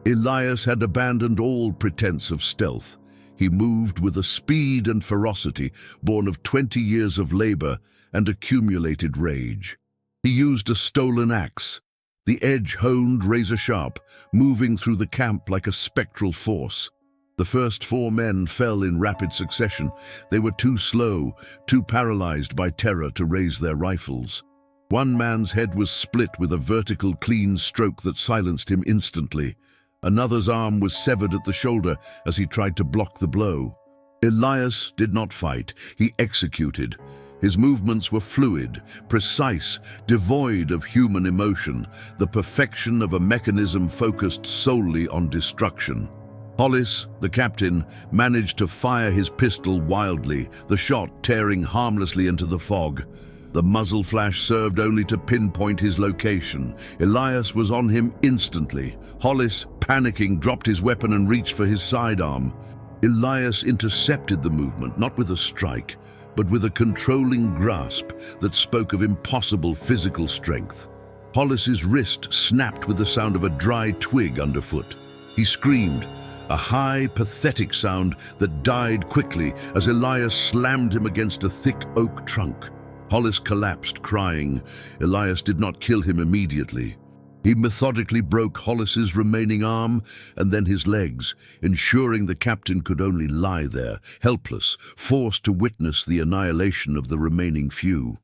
Elias had abandoned all pretense of stealth. He moved with a speed and ferocity born of 20 years of labor and accumulated rage. He used a stolen axe, the edge honed razor-sharp, moving through the camp like a spectral force. The first 4 men fell in rapid succession. They were too slow, too paralyzed by terror to raise their rifles. One man's head was split with a vertical, clean stroke that silenced him instantly. Another's arm was severed at the shoulder as he tried to block the blow. Elias did not fight, he executed. His movements were fluid, precise, devoid of human emotion, the perfection of a mechanism focused solely on destruction. Hollis, the captain, managed to fire his pistol wildly, the shot tearing harmlessly into the fog. The muzzle flash served only to pinpoint his location. Elias was on him instantly. Hollis, panicking, dropped his weapon and reached for his sidearm. Elias intercepted the movement, not with a strike, but with a controlling grasp that spoke of impossible physical strength. Hollis's wrist snapped with the sound of a dry twig underfoot. He screamed, a high, pathetic sound that died quickly as Elias slammed him against a thick oak trunk. Hollis collapsed, crying. Elias did not kill him immediately. He methodically broke Hollis's remaining arm and then his legs, ensuring the captain could only lie there, helpless, forced to witness the annihilation of the remaining few.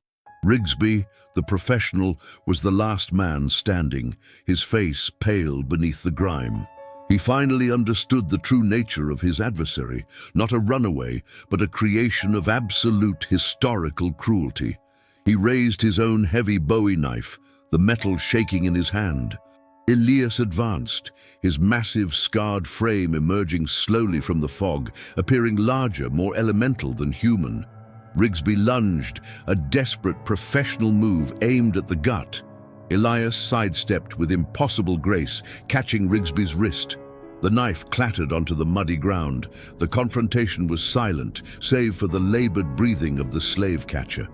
Rigsby, the professional, was the last man standing, his face pale beneath the grime. He finally understood the true nature of his adversary, not a runaway, but a creation of absolute historical cruelty. He raised his own heavy Bowie knife, the metal shaking in his hand. Elias advanced, his massive, scarred frame emerging slowly from the fog, appearing larger, more elemental than human. Rigsby lunged, a desperate professional move aimed at the gut. Elias sidestepped with impossible grace, catching Rigsby's wrist. The knife clattered onto the muddy ground. The confrontation was silent, save for the labored breathing of the slave catcher.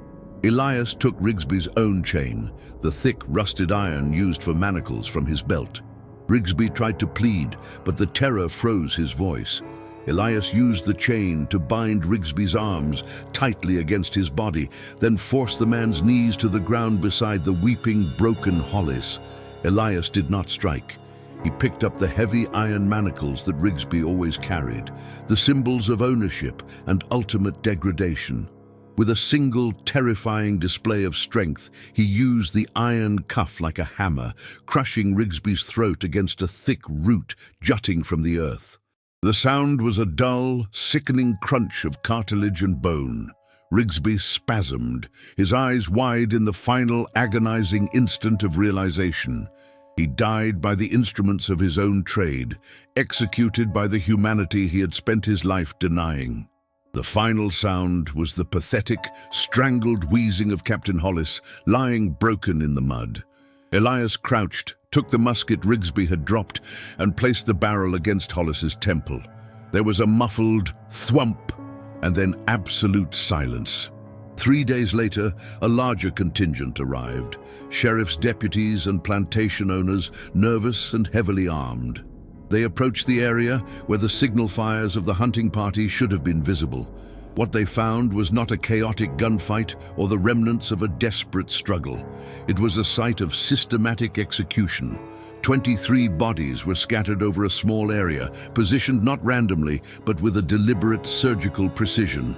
Elias took Rigsby's own chain, the thick, rusted iron used for manacles, from his belt. Rigsby tried to plead, but the terror froze his voice. Elias used the chain to bind Rigsby's arms tightly against his body, then forced the man's knees to the ground beside the weeping, broken Hollis. Elias did not strike. He picked up the heavy iron manacles that Rigsby always carried, the symbols of ownership and ultimate degradation. With a single terrifying display of strength, he used the iron cuff like a hammer, crushing Rigsby's throat against a thick root jutting from the earth. The sound was a dull, sickening crunch of cartilage and bone. Rigsby spasmed, his eyes wide in the final agonizing instant of realization. He died by the instruments of his own trade, executed by the humanity he had spent his life denying. The final sound was the pathetic, strangled wheezing of Captain Hollis, lying broken in the mud. Elias crouched, took the musket Rigsby had dropped, and placed the barrel against Hollis's temple. There was a muffled thwump, and then absolute silence. 3 days later, a larger contingent arrived, sheriff's deputies and plantation owners, nervous and heavily armed. They approached the area where the signal fires of the hunting party should have been visible. What they found was not a chaotic gunfight or the remnants of a desperate struggle. It was a site of systematic execution. 23 bodies were scattered over a small area, positioned not randomly, but with a deliberate surgical precision.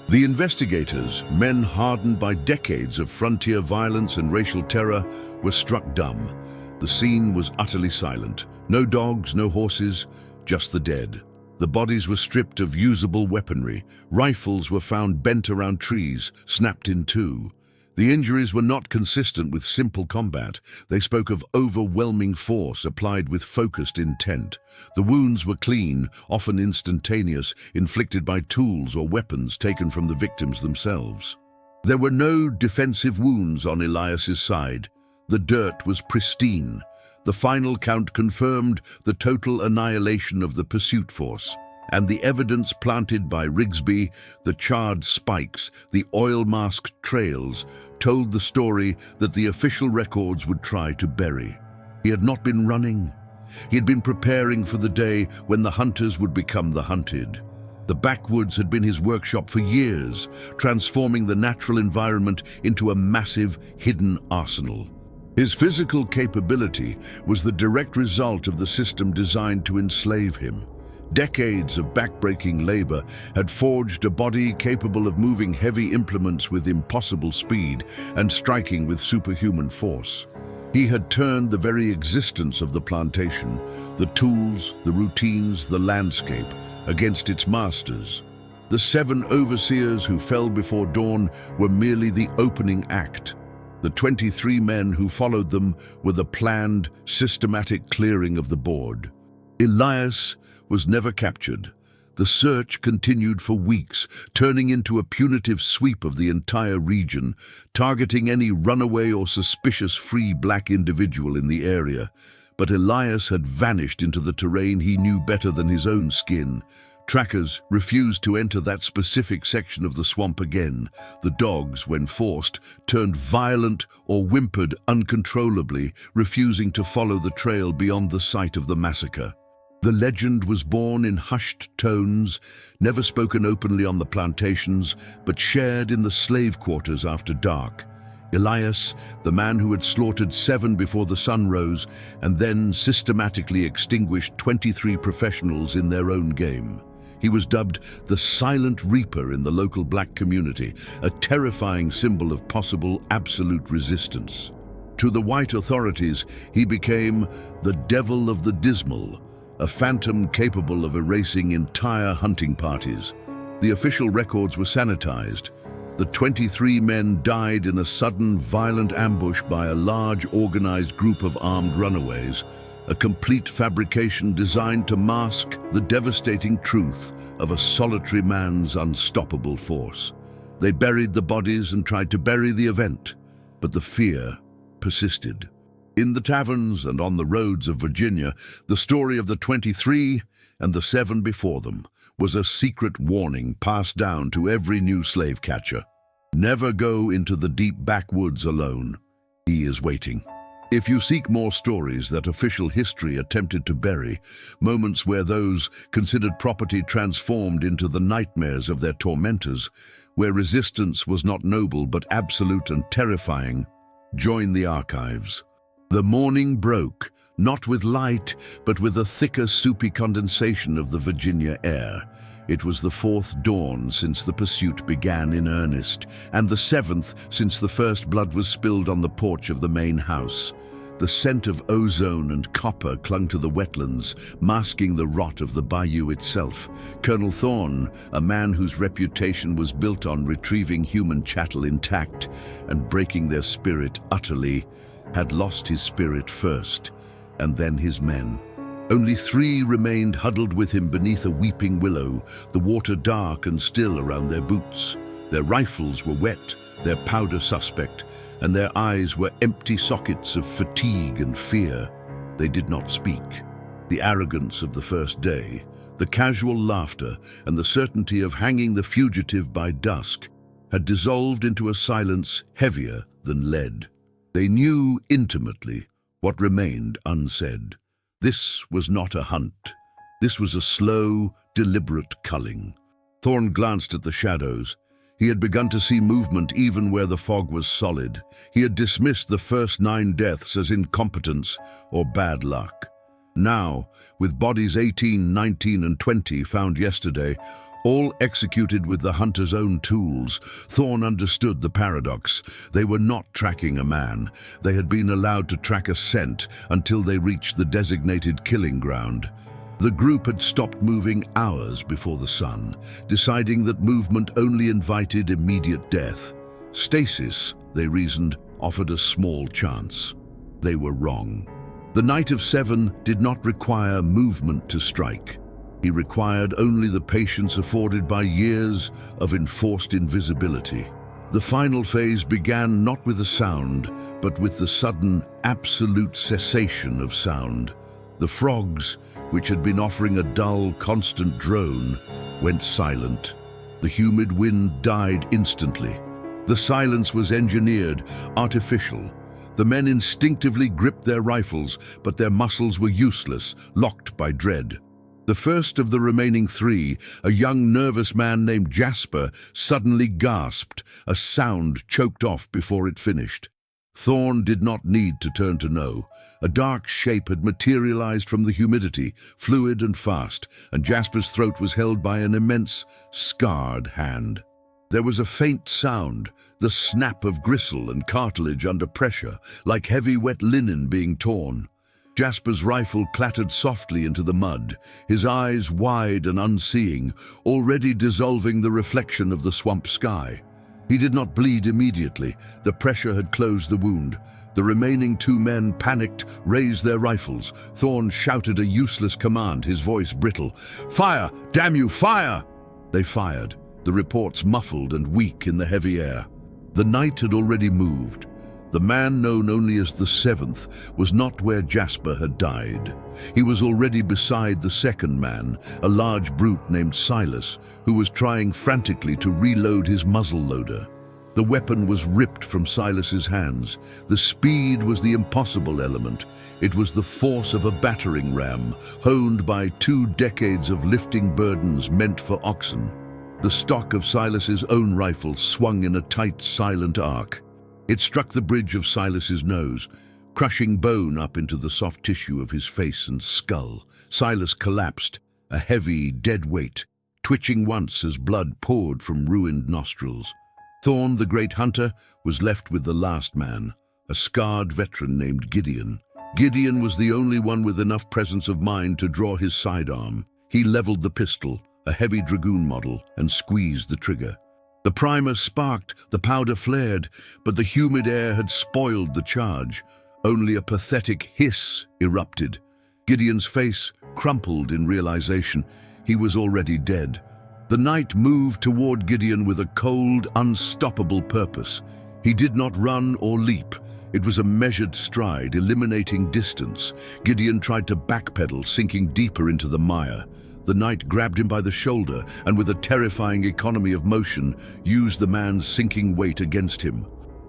The investigators, men hardened by decades of frontier violence and racial terror, were struck dumb. The scene was utterly silent. No dogs, no horses, just the dead. The bodies were stripped of usable weaponry. Rifles were found bent around trees, snapped in two. The injuries were not consistent with simple combat. They spoke of overwhelming force applied with focused intent. The wounds were clean, often instantaneous, inflicted by tools or weapons taken from the victims themselves. There were no defensive wounds on Elias's side. The dirt was pristine. The final count confirmed the total annihilation of the pursuit force, and the evidence planted by Rigsby, the charred spikes, the oil-masked trails, told the story that the official records would try to bury. He had not been running. He had been preparing for the day when the hunters would become the hunted. The backwoods had been his workshop for years, transforming the natural environment into a massive, hidden arsenal. His physical capability was the direct result of the system designed to enslave him. Decades of backbreaking labor had forged a body capable of moving heavy implements with impossible speed and striking with superhuman force. He had turned the very existence of the plantation, the tools, the routines, the landscape, against its masters. The 7 overseers who fell before dawn were merely the opening act. The 23 men who followed them were the planned, systematic clearing of the board. Elias was never captured. The search continued for weeks, turning into a punitive sweep of the entire region, targeting any runaway or suspicious free black individual in the area. But Elias had vanished into the terrain he knew better than his own skin. Trackers refused to enter that specific section of the swamp again. The dogs, when forced, turned violent or whimpered uncontrollably, refusing to follow the trail beyond the site of the massacre. The legend was born in hushed tones, never spoken openly on the plantations, but shared in the slave quarters after dark. Elias, the man who had slaughtered 7 before the sun rose, and then systematically extinguished 23 professionals in their own game. He was dubbed the Silent Reaper in the local black community, a terrifying symbol of possible absolute resistance. To the white authorities, he became the Devil of the Dismal, a phantom capable of erasing entire hunting parties. The official records were sanitized. The 23 men died in a sudden, violent ambush by a large, organized group of armed runaways, a complete fabrication designed to mask the devastating truth of a solitary man's unstoppable force. They buried the bodies and tried to bury the event, but the fear persisted. In the taverns and on the roads of Virginia, the story of the 23 and the 7 before them was a secret warning passed down to every new slave catcher. Never go into the deep backwoods alone. He is waiting. If you seek more stories that official history attempted to bury, moments where those considered property transformed into the nightmares of their tormentors, where resistance was not noble but absolute and terrifying, join the archives. The morning broke, not with light, but with a thicker, soupy condensation of the Virginia air. It was the 4th dawn since the pursuit began in earnest, and the 7th since the first blood was spilled on the porch of the main house. The scent of ozone and copper clung to the wetlands, masking the rot of the bayou itself. Colonel Thorne, a man whose reputation was built on retrieving human chattel intact and breaking their spirit utterly, had lost his spirit first, and then his men. Only 3 remained huddled with him beneath a weeping willow, the water dark and still around their boots. Their rifles were wet, their powder suspect, and their eyes were empty sockets of fatigue and fear. They did not speak. The arrogance of the first day, the casual laughter, and the certainty of hanging the fugitive by dusk had dissolved into a silence heavier than lead. They knew intimately what remained unsaid. This was not a hunt. This was a slow, deliberate culling. Thorne glanced at the shadows. He had begun to see movement even where the fog was solid. He had dismissed the first 9 deaths as incompetence or bad luck. Now, with bodies 18, 19, and 20 found yesterday, all executed with the hunter's own tools. Thorn understood the paradox. They were not tracking a man. They had been allowed to track a scent until they reached the designated killing ground. The group had stopped moving hours before the sun, deciding that movement only invited immediate death. Stasis, they reasoned, offered a small chance. They were wrong. The Night of Seven did not require movement to strike. He required only the patience afforded by years of enforced invisibility. The final phase began not with a sound, but with the sudden, absolute cessation of sound. The frogs, which had been offering a dull, constant drone, went silent. The humid wind died instantly. The silence was engineered, artificial. The men instinctively gripped their rifles, but their muscles were useless, locked by dread. The first of the remaining three, a young nervous man named Jasper, suddenly gasped, a sound choked off before it finished. Thorn did not need to turn to know. A dark shape had materialized from the humidity, fluid and fast, and Jasper's throat was held by an immense, scarred hand. There was a faint sound, the snap of gristle and cartilage under pressure, like heavy wet linen being torn. Jasper's rifle clattered softly into the mud, his eyes wide and unseeing, already dissolving the reflection of the swamp sky. He did not bleed immediately. The pressure had closed the wound. The remaining two men, panicked, raised their rifles. Thorn shouted a useless command, his voice brittle. "Fire! Damn you, fire!" They fired, the reports muffled and weak in the heavy air. The night had already moved. The man known only as the Seventh was not where Jasper had died. He was already beside the second man, a large brute named Silas, who was trying frantically to reload his muzzle loader. The weapon was ripped from Silas's hands. The speed was the impossible element. It was the force of a battering ram, honed by 2 decades of lifting burdens meant for oxen. The stock of Silas's own rifle swung in a tight, silent arc. It struck the bridge of Silas's nose, crushing bone up into the soft tissue of his face and skull. Silas collapsed, a heavy, dead weight, twitching once as blood poured from ruined nostrils. Thorn, the great hunter, was left with the last man, a scarred veteran named Gideon. Gideon was the only one with enough presence of mind to draw his sidearm. He leveled the pistol, a heavy dragoon model, and squeezed the trigger. The primer sparked, the powder flared, but the humid air had spoiled the charge. Only a pathetic hiss erupted. Gideon's face crumpled in realization. He was already dead. The night moved toward Gideon with a cold, unstoppable purpose. He did not run or leap. It was a measured stride, eliminating distance. Gideon tried to backpedal, sinking deeper into the mire. The night grabbed him by the shoulder and with a terrifying economy of motion, used the man's sinking weight against him.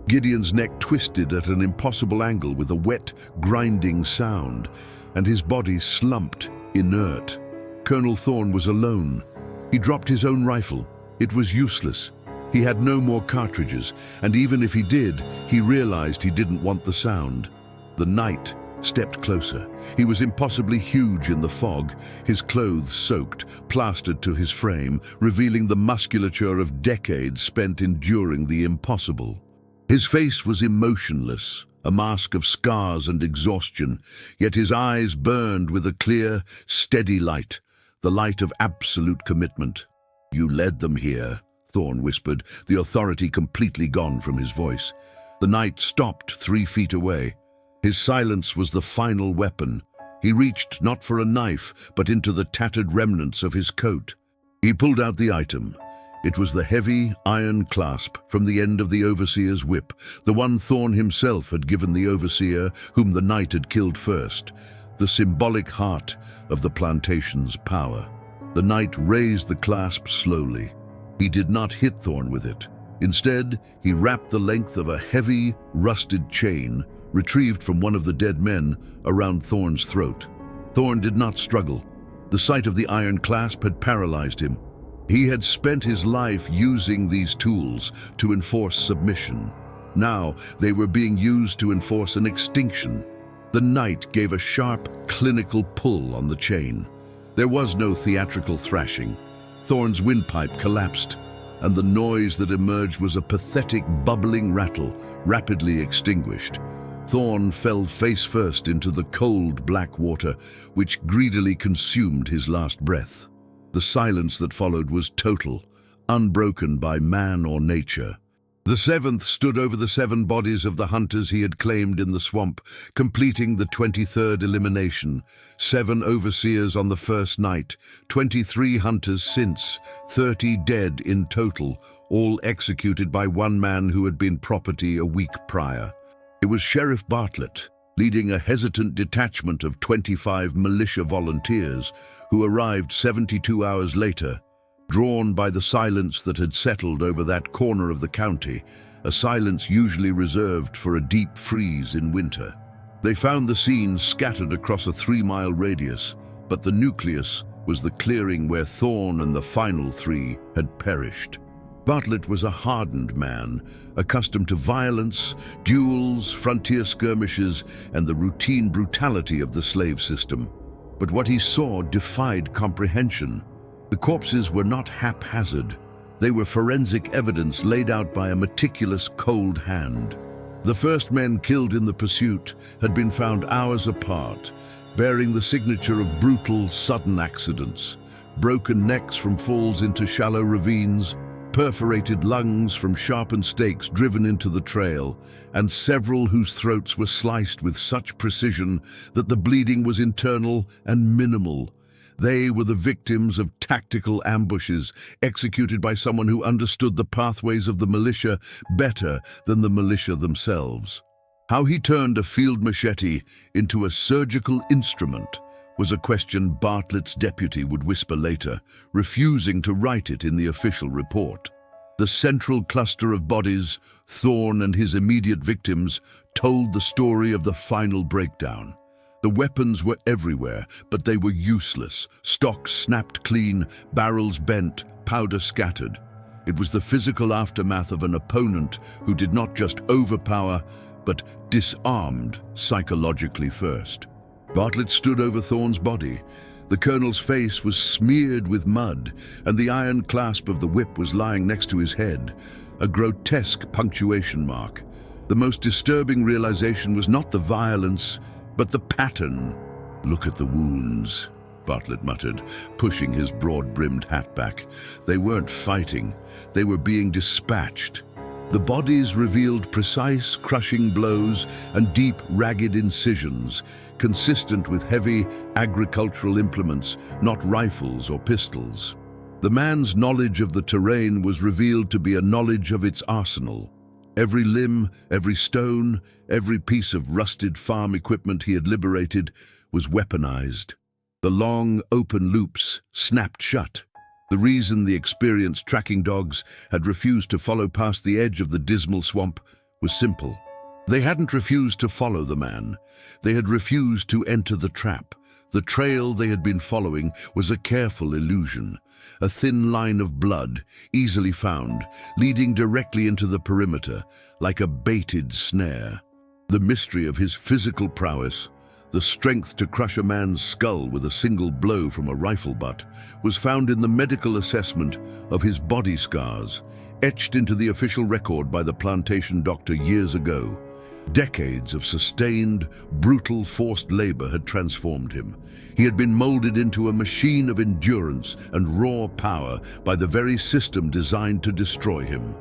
Gideon's neck twisted at an impossible angle with a wet, grinding sound, and his body slumped, inert. Colonel Thorn was alone. He dropped his own rifle. It was useless. He had no more cartridges, and even if he did, he realized he didn't want the sound. The night stepped closer. He was impossibly huge in the fog, his clothes soaked, plastered to his frame, revealing the musculature of decades spent enduring the impossible. His face was emotionless, a mask of scars and exhaustion, yet his eyes burned with a clear, steady light, the light of absolute commitment. "You led them here," Thorn whispered, the authority completely gone from his voice. The night stopped 3 feet away. His silence was the final weapon. He reached not for a knife, but into the tattered remnants of his coat. He pulled out the item. It was the heavy iron clasp from the end of the overseer's whip, the one Thorn himself had given the overseer whom the night had killed first, the symbolic heart of the plantation's power. The knight raised the clasp slowly. He did not hit Thorn with it. Instead, he wrapped the length of a heavy, rusted chain, retrieved from one of the dead men, around Thorn's throat. Thorn did not struggle. The sight of the iron clasp had paralyzed him. He had spent his life using these tools to enforce submission. Now they were being used to enforce an extinction. The knight gave a sharp, clinical pull on the chain. There was no theatrical thrashing. Thorne's windpipe collapsed, and the noise that emerged was a pathetic bubbling rattle, rapidly extinguished. Thorne fell face first into the cold black water, which greedily consumed his last breath. The silence that followed was total, unbroken by man or nature. The seventh stood over the 7 bodies of the hunters he had claimed in the swamp, completing the 23rd elimination. 7 overseers on the first night, 23 hunters since, 30 dead in total, all executed by one man who had been property a week prior. It was Sheriff Bartlett, leading a hesitant detachment of 25 militia volunteers, who arrived 72 hours later, drawn by the silence that had settled over that corner of the county, a silence usually reserved for a deep freeze in winter. They found the scene scattered across a 3-mile radius, but the nucleus was the clearing where Thorne and the final 3 had perished. Bartlett was a hardened man, accustomed to violence, duels, frontier skirmishes, and the routine brutality of the slave system. But what he saw defied comprehension. The corpses were not haphazard. They were forensic evidence laid out by a meticulous, cold hand. The first men killed in the pursuit had been found hours apart, bearing the signature of brutal, sudden accidents. Broken necks from falls into shallow ravines, perforated lungs from sharpened stakes driven into the trail, and several whose throats were sliced with such precision that the bleeding was internal and minimal. They were the victims of tactical ambushes executed by someone who understood the pathways of the militia better than the militia themselves. How he turned a field machete into a surgical instrument was a question Bartlett's deputy would whisper later, refusing to write it in the official report. The central cluster of bodies, Thorne and his immediate victims, told the story of the final breakdown. The weapons were everywhere, but they were useless. Stocks snapped clean, barrels bent, powder scattered. It was the physical aftermath of an opponent who did not just overpower, but disarmed psychologically first. Bartlett stood over Thorne's body. The colonel's face was smeared with mud, and the iron clasp of the whip was lying next to his head, a grotesque punctuation mark. The most disturbing realization was not the violence, but the pattern. "Look at the wounds," Bartlett muttered, pushing his broad-brimmed hat back. They weren't fighting. They were being dispatched. The bodies revealed precise, crushing blows and deep, ragged incisions, consistent with heavy agricultural implements, not rifles or pistols. The man's knowledge of the terrain was revealed to be a knowledge of its arsenal. Every limb, every stone, every piece of rusted farm equipment he had liberated was weaponized. The long, open loops snapped shut. The reason the experienced tracking dogs had refused to follow past the edge of the dismal swamp was simple. They hadn't refused to follow the man. They had refused to enter the trap. The trail they had been following was a careful illusion, a thin line of blood, easily found, leading directly into the perimeter, like a baited snare. The mystery of his physical prowess, the strength to crush a man's skull with a single blow from a rifle butt, was found in the medical assessment of his body scars, etched into the official record by the plantation doctor years ago. Decades of sustained, brutal, forced labor had transformed him. He had been molded into a machine of endurance and raw power by the very system designed to destroy him.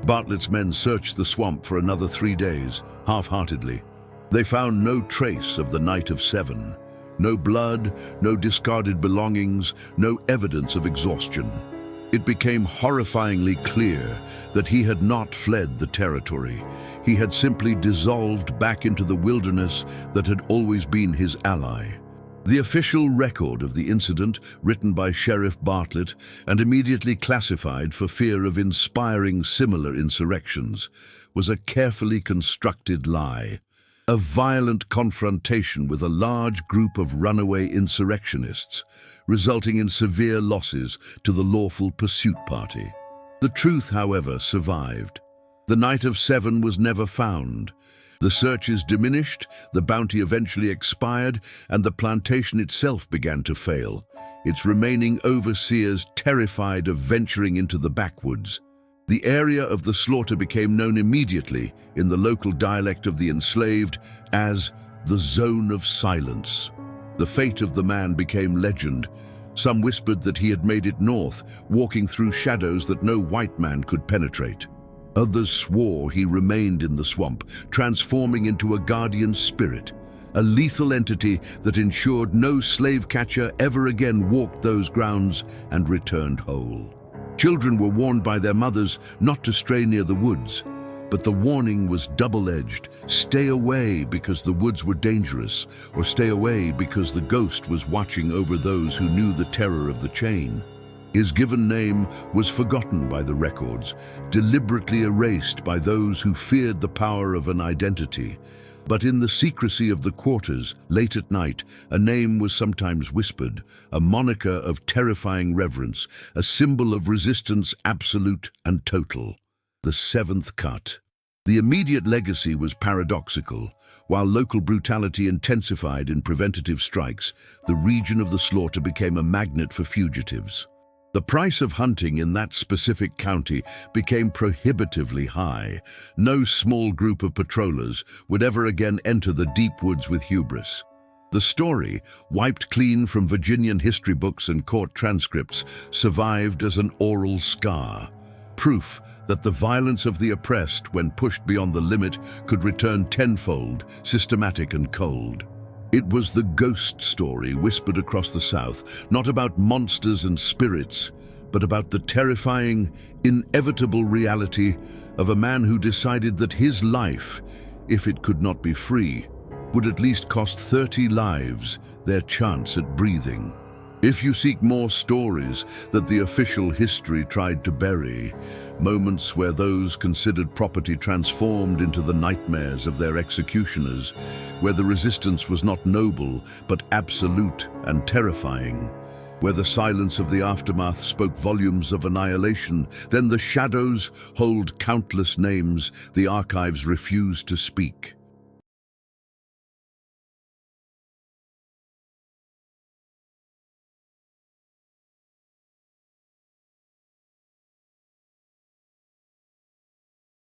Bartlett's men searched the swamp for another 3 days, half-heartedly. They found no trace of the Night of 7. No blood, no discarded belongings, no evidence of exhaustion. It became horrifyingly clear that he had not fled the territory. He had simply dissolved back into the wilderness that had always been his ally. The official record of the incident, written by Sheriff Bartlett and immediately classified for fear of inspiring similar insurrections, was a carefully constructed lie. A violent confrontation with a large group of runaway insurrectionists, resulting in severe losses to the lawful pursuit party. The truth, however, survived. The Night of 7 was never found. The searches diminished, the bounty eventually expired, and the plantation itself began to fail, its remaining overseers terrified of venturing into the backwoods. The area of the slaughter became known immediately, in the local dialect of the enslaved, as the Zone of Silence. The fate of the man became legend. Some whispered that he had made it north, walking through shadows that no white man could penetrate. Others swore he remained in the swamp, transforming into a guardian spirit, a lethal entity that ensured no slave catcher ever again walked those grounds and returned whole. Children were warned by their mothers not to stray near the woods, but the warning was double-edged. Stay away because the woods were dangerous, or stay away because the ghost was watching over those who knew the terror of the chain. His given name was forgotten by the records, deliberately erased by those who feared the power of an identity. But in the secrecy of the quarters, late at night, a name was sometimes whispered, a moniker of terrifying reverence, a symbol of resistance absolute and total. The Seventh Cut. The immediate legacy was paradoxical. While local brutality intensified in preventative strikes, the region of the slaughter became a magnet for fugitives. The price of hunting in that specific county became prohibitively high. No small group of patrollers would ever again enter the deep woods with hubris. The story, wiped clean from Virginian history books and court transcripts, survived as an oral scar. Proof that the violence of the oppressed, when pushed beyond the limit, could return tenfold, systematic and cold. It was the ghost story whispered across the South, not about monsters and spirits, but about the terrifying, inevitable reality of a man who decided that his life, if it could not be free, would at least cost 30 lives their chance at breathing. If you seek more stories that the official history tried to bury, moments where those considered property transformed into the nightmares of their executioners, where the resistance was not noble but absolute and terrifying, where the silence of the aftermath spoke volumes of annihilation, then the shadows hold countless names the archives refuse to speak.